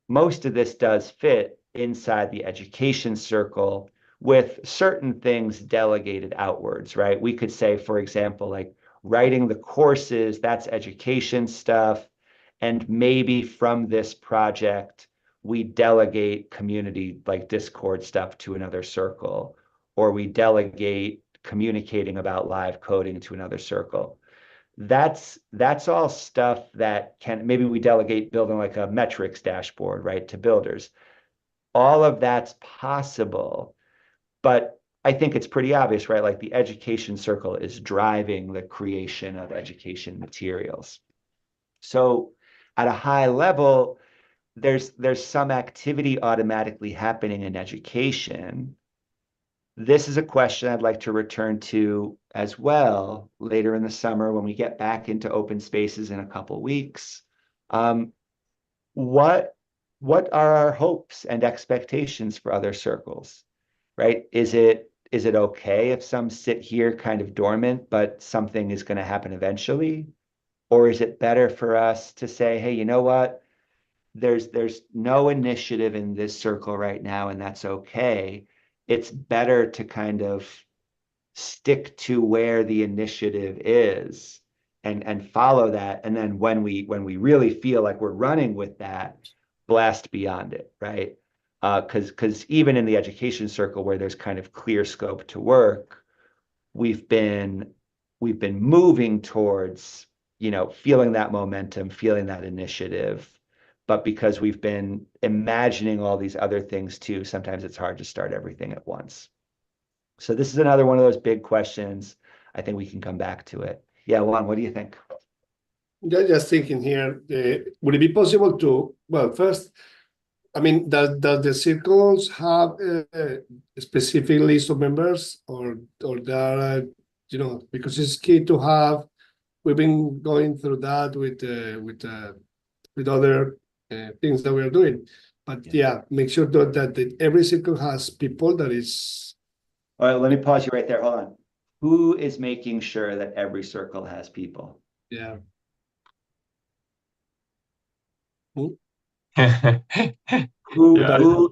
most of this does fit inside the education circle with certain things delegated outwards, right? We could say, for example, like writing the courses, that's education stuff. And maybe from this project, we delegate community like Discord stuff to another circle, or we delegate communicating about live coding to another circle. That's all stuff that maybe we delegate building like a metrics dashboard, right, to builders. All of that's possible, but I think it's pretty obvious, right? Like the education circle is driving the creation of education materials. So at a high level, there's some activity automatically happening in education. This is a question I'd like to return to as well later in the summer when we get back into open spaces in a couple weeks. What are our hopes and expectations for other circles, right? Is it okay if some sit here kind of dormant, but something is going to happen eventually? Or is it better for us to say, hey, you know what? There's no initiative in this circle right now, and that's okay. It's better to kind of stick to where the initiative is and follow that. And then when we really feel like we're running with that, blast beyond it, right? Because even in the education circle where there's kind of clear scope to work, we've been moving towards, feeling that momentum, feeling that initiative. But because we've been imagining all these other things too, sometimes it's hard to start everything at once. So this is another one of those big questions. I think we can come back to it. Yeah, Juan, what do you think? Just thinking here, would it be possible to, well, first, I mean, does the circles have a specific list of members, or there are, because it's key to have. We've been going through that with other things that we are doing, but yeah, make sure that every circle has people that is. All right, let me pause you right there. Hold on. Who is making sure that every circle has people? Yeah. Who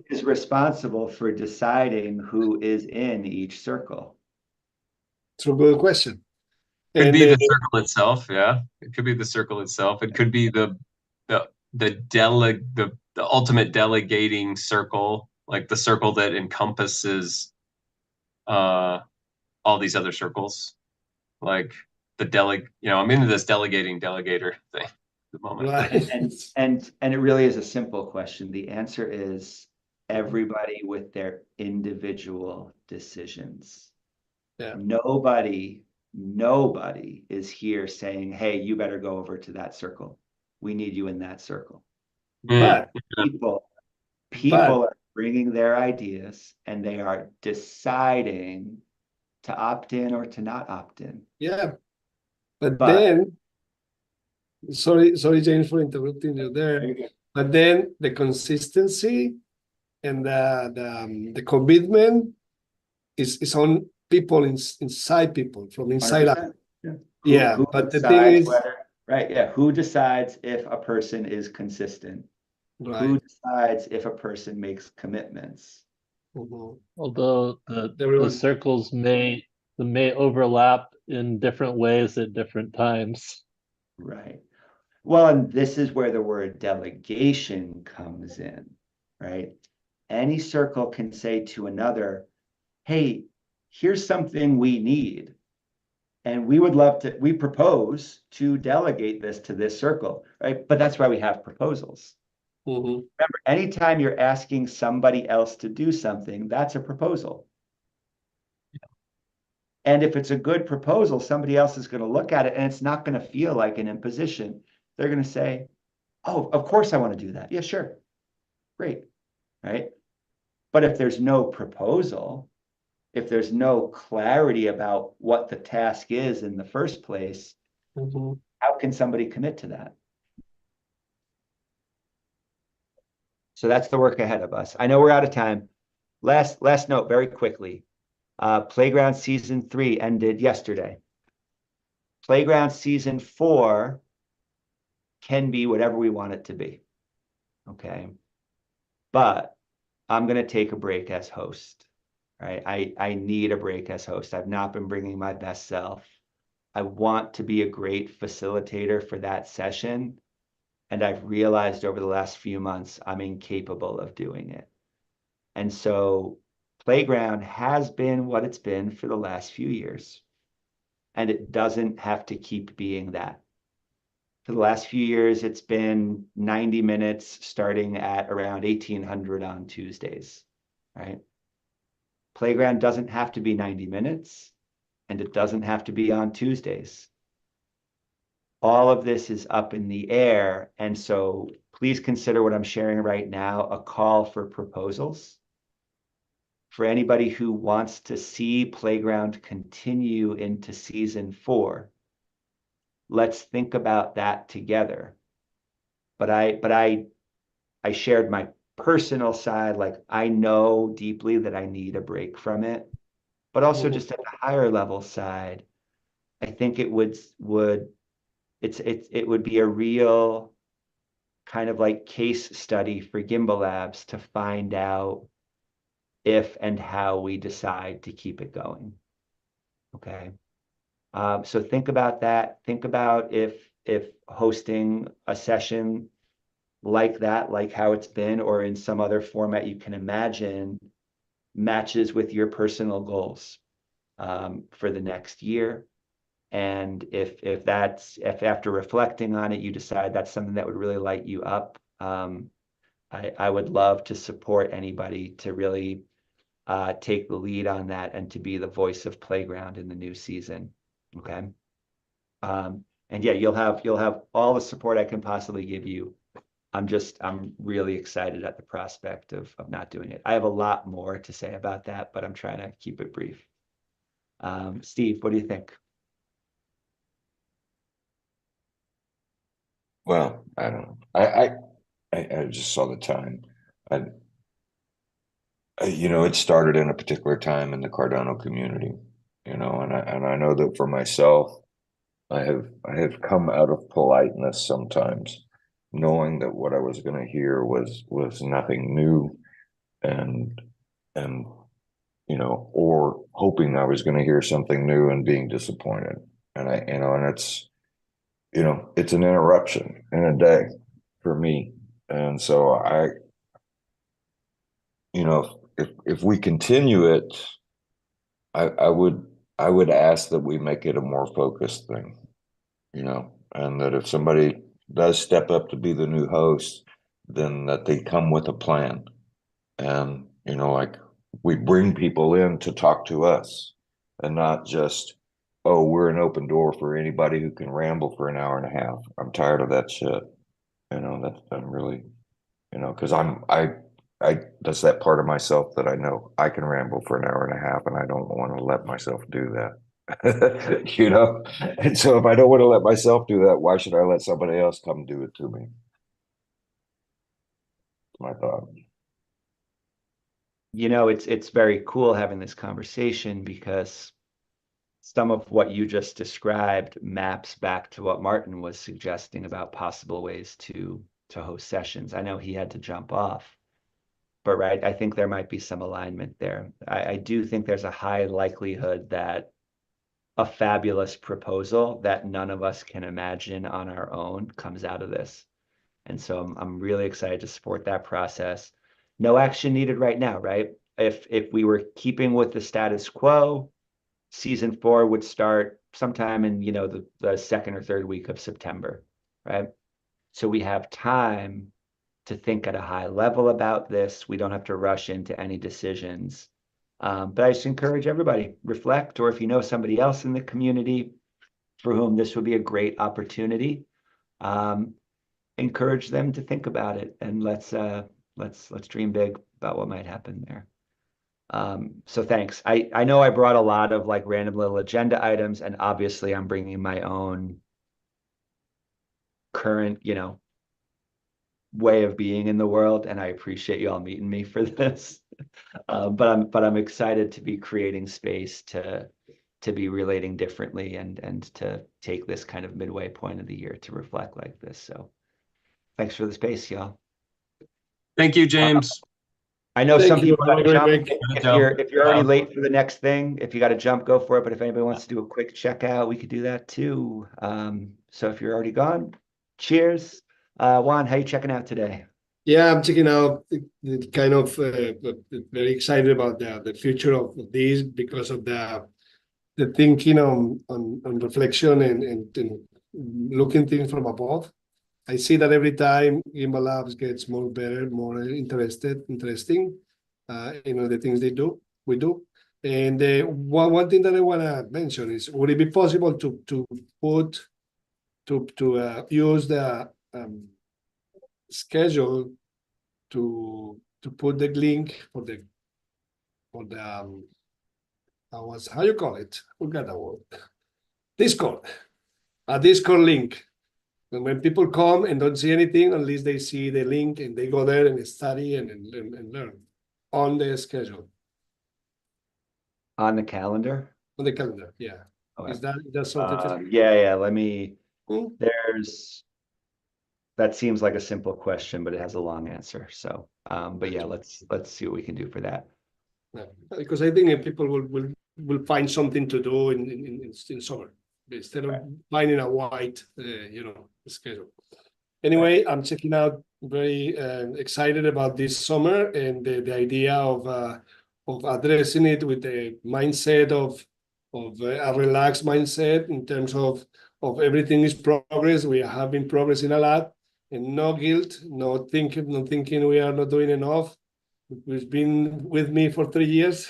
is responsible for deciding who is in each circle? It's a good question. Could be the circle itself, yeah. It could be the circle itself. It could be the ultimate delegating circle, like the circle that encompasses all these other circles. Like I'm into this delegator thing at the moment. Right. And it really is a simple question. The answer is everybody with their individual decisions. Yeah. Nobody is here saying, hey, you better go over to that circle. We need you in that circle. But People are bringing their ideas and they are deciding to opt in or to not opt in. yeah, but But then sorry, James, for interrupting you there. But then the consistency and the commitment is on people inside people from inside out. 100%. Yeah. Yeah, Who but the thing decides is, whether, right? Yeah. Who decides if a person is consistent? Who right. decides if a person makes commitments? Mhm. Although the Everyone. circles may overlap in different ways at different times. Right. Well, and this is where the word delegation comes in, right? Any circle can say to another, hey, here's something we need. And we would love to, we propose to delegate this to this circle, right? But that's why we have proposals. Mhm. Remember, anytime you're asking somebody else to do something, that's a proposal. And if it's a good proposal, somebody else is going to look at it and it's not going to feel like an imposition. They're going to say, oh, of course I want to do that. Yeah, sure. Great. Right. But if there's no proposal, if there's no clarity about what the task is in the first place, Mhm. how can somebody commit to that? So that's the work ahead of us. I know we're out of time. Last note very quickly. Playground season 3 ended yesterday. Playground season 4 can be whatever we want it to be. Okay. But I'm going to take a break as host, right? I need a break as host. I've not been bringing my best self. I want to be a great facilitator for that session. And I've realized over the last few months, I'm incapable of doing it. And so Playground has been what it's been for the last few years. And it doesn't have to keep being that. For the last few years, it's been 90 minutes starting at around 1800 on Tuesdays, right? Playground doesn't have to be 90 minutes, and it doesn't have to be on Tuesdays. All of this is up in the air, and so please consider what I'm sharing right now a call for proposals. For anybody who wants to see Playground continue into season 4, let's think about that together. But I shared my personal side, like I know deeply that I need a break from it, but also just at the higher level side, I think it would be a real kind of like case study for Gimbalabs to find out if and how we decide to keep it going. Okay. So think about that. Think about if hosting a session like that, like how it's been, or in some other format you can imagine, matches with your personal goals for the next year. And if after reflecting on it, you decide that's something that would really light you up, I would love to support anybody to really take the lead on that and to be the voice of Playground in the new season. Okay. And yeah, you'll have all the support I can possibly give you. I'm really excited at the prospect of not doing it. I have a lot more to say about that, but I'm trying to keep it brief. Steve, what do you think? Well, I don't know. I just saw the time. It started in a particular time in the Cardano community, and I know that for myself, I have come out of politeness sometimes, knowing that what I was going to hear was nothing new, and or hoping I was going to hear something new and being disappointed. And it's an interruption in a day for me. And so if we continue it, I would ask that we make it a more focused thing, and that if somebody does step up to be the new host, then that they come with a plan, And, you know, like we bring people in to talk to us and not just, oh, we're an open door for anybody who can ramble for an hour and a half. I'm tired of that shit. You know, I'm really, you know, because that's that part of myself that I know I can ramble for an hour and a half and I don't want to let myself do that. You know? And so if I don't want to let myself do that, why should I let somebody else come do it to me? My thought. You know, it's very cool having this conversation because some of what you just described maps back to what Martin was suggesting about possible ways to host sessions. I know he had to jump off, but right, I think there might be some alignment there. I do think there's a high likelihood that a fabulous proposal that none of us can imagine on our own comes out of this. And so I'm really excited to support that process. No action needed right now, right? If we were keeping with the status quo, season 4 would start sometime in, you know, the second or third week of September, right? So we have time to think at a high level about this. We don't have to rush into any decisions. But I just encourage everybody, reflect, or if you know somebody else in the community for whom this would be a great opportunity, encourage them to think about it, and let's dream big about what might happen there. So thanks. I know I brought a lot of like random little agenda items, and obviously I'm bringing my own current, you know, way of being in the world, and I appreciate you all meeting me for this. But I'm excited to be creating space to be relating differently and to take this kind of midway point of the year to reflect like this. So thanks for the space, y'all. Thank you, James. I know Thank some you. people Have a gotta great jump. week. If you're already late for the next thing, if you got to jump, go for it. But if anybody wants to do a quick checkout, we could do that too. So if you're already gone, cheers. Juan, how you checking out today? Yeah, I'm checking out the kind of very excited about the future of this because of the thinking on reflection and looking things from above. I see that every time Gimbalabs gets more better, more interesting, you know, the things we do. And one thing that I want to mention is, would it be possible to put use the schedule to put the link for the how you call it? Forgot that word. Discord. A Discord link. And when people come and don't see anything, at least they see the link and they go there and study and learn on the schedule, On the calendar? on the calendar. Yeah. Okay. Is that something? Yeah. Let me. Hmm? That seems like a simple question, but it has a long answer. So, but yeah, let's see what we can do for that. Yeah. Because I think people will find something to do in summer instead of finding a white, you know, schedule. Anyway, I'm checking out. Very excited about this summer and the idea of addressing it with the mindset of a relaxed mindset in terms of everything is progress. We have been progressing a lot, and no guilt, no thinking we are not doing enough. It's been with me for 3 years.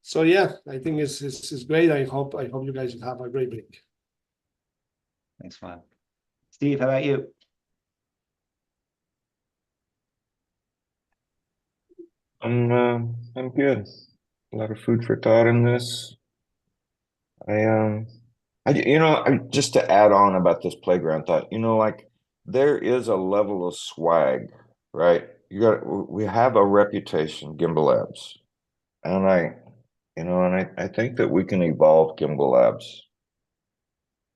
So yeah, I think it's great. I hope you guys have a great week. Thanks, Juan. Steve, how about you? I'm good. A lot of food for thought in this. You know, just to add on about this playground thought, you know, like there is a level of swag, right? We have a reputation, Gimbal Labs, and I think that we can evolve Gimbal Labs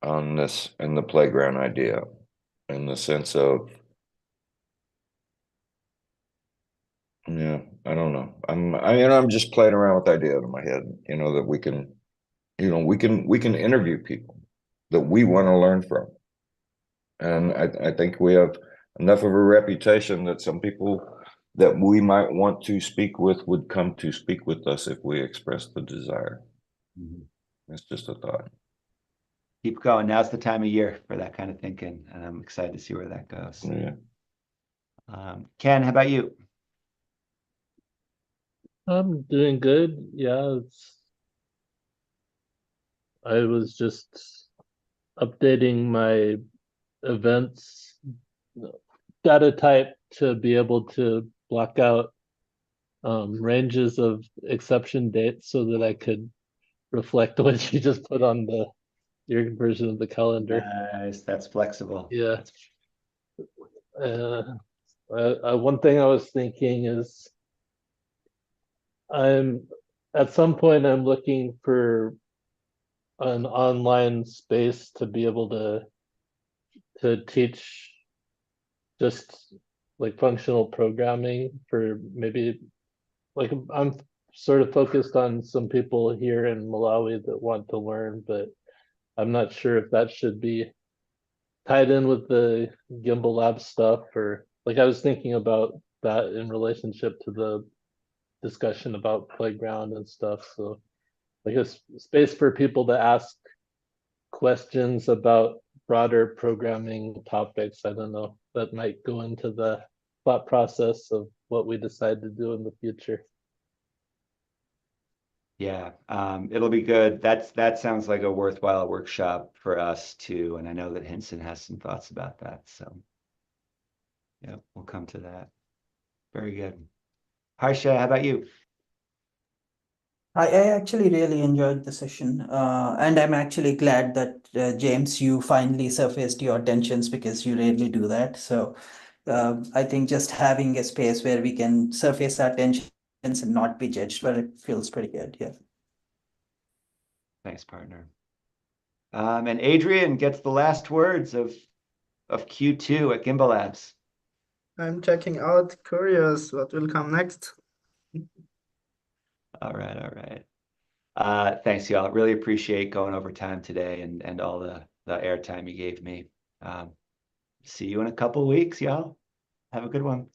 on this in the playground idea, in the sense of, yeah, I don't know. I'm just playing around with the idea in my head, you know, that we can, you know, we can interview people that we want to learn from. And I think we have enough of a reputation that some people that we might want to speak with would come to speak with us if we express the desire. It's just a thought. Keep going. Now's the time of year for that kind of thinking, and I'm excited to see where that goes. Yeah. Ken, how about you? I'm doing good. Yeah, I was just updating my events data type to be able to block out ranges of exception dates so that I could reflect what you just put on your version of the calendar. Nice, that's flexible. Yeah. One thing I was thinking is I'm at some point I'm looking for an online space to be able to teach just like functional programming for maybe like I'm sort of focused on some people here in Malawi that want to learn, but I'm not sure if that should be tied in with the Gimbalabs stuff or like I was thinking about that in relationship to the discussion about playground and stuff. So like a space for people to ask questions about broader programming topics. I don't know. That might go into the thought process of what we decide to do in the future. Yeah, it'll be good. That sounds like a worthwhile workshop for us too. And I know that Hinson has some thoughts about that. So yeah, we'll come to that. Very good. Harsha, how about you? I actually really enjoyed the session, and I'm actually glad that James, you finally surfaced your tensions because you rarely do that. So I think just having a space where we can surface our tensions and not be judged, but it feels pretty good. Yeah. Thanks, partner. And Adrian gets the last words of Q2 at Gimbalabs. I'm checking out, curious what will come next. All right, all right. Thanks, y'all. Really appreciate going over time today and all the airtime you gave me. See you in a couple weeks, y'all. Have a good one.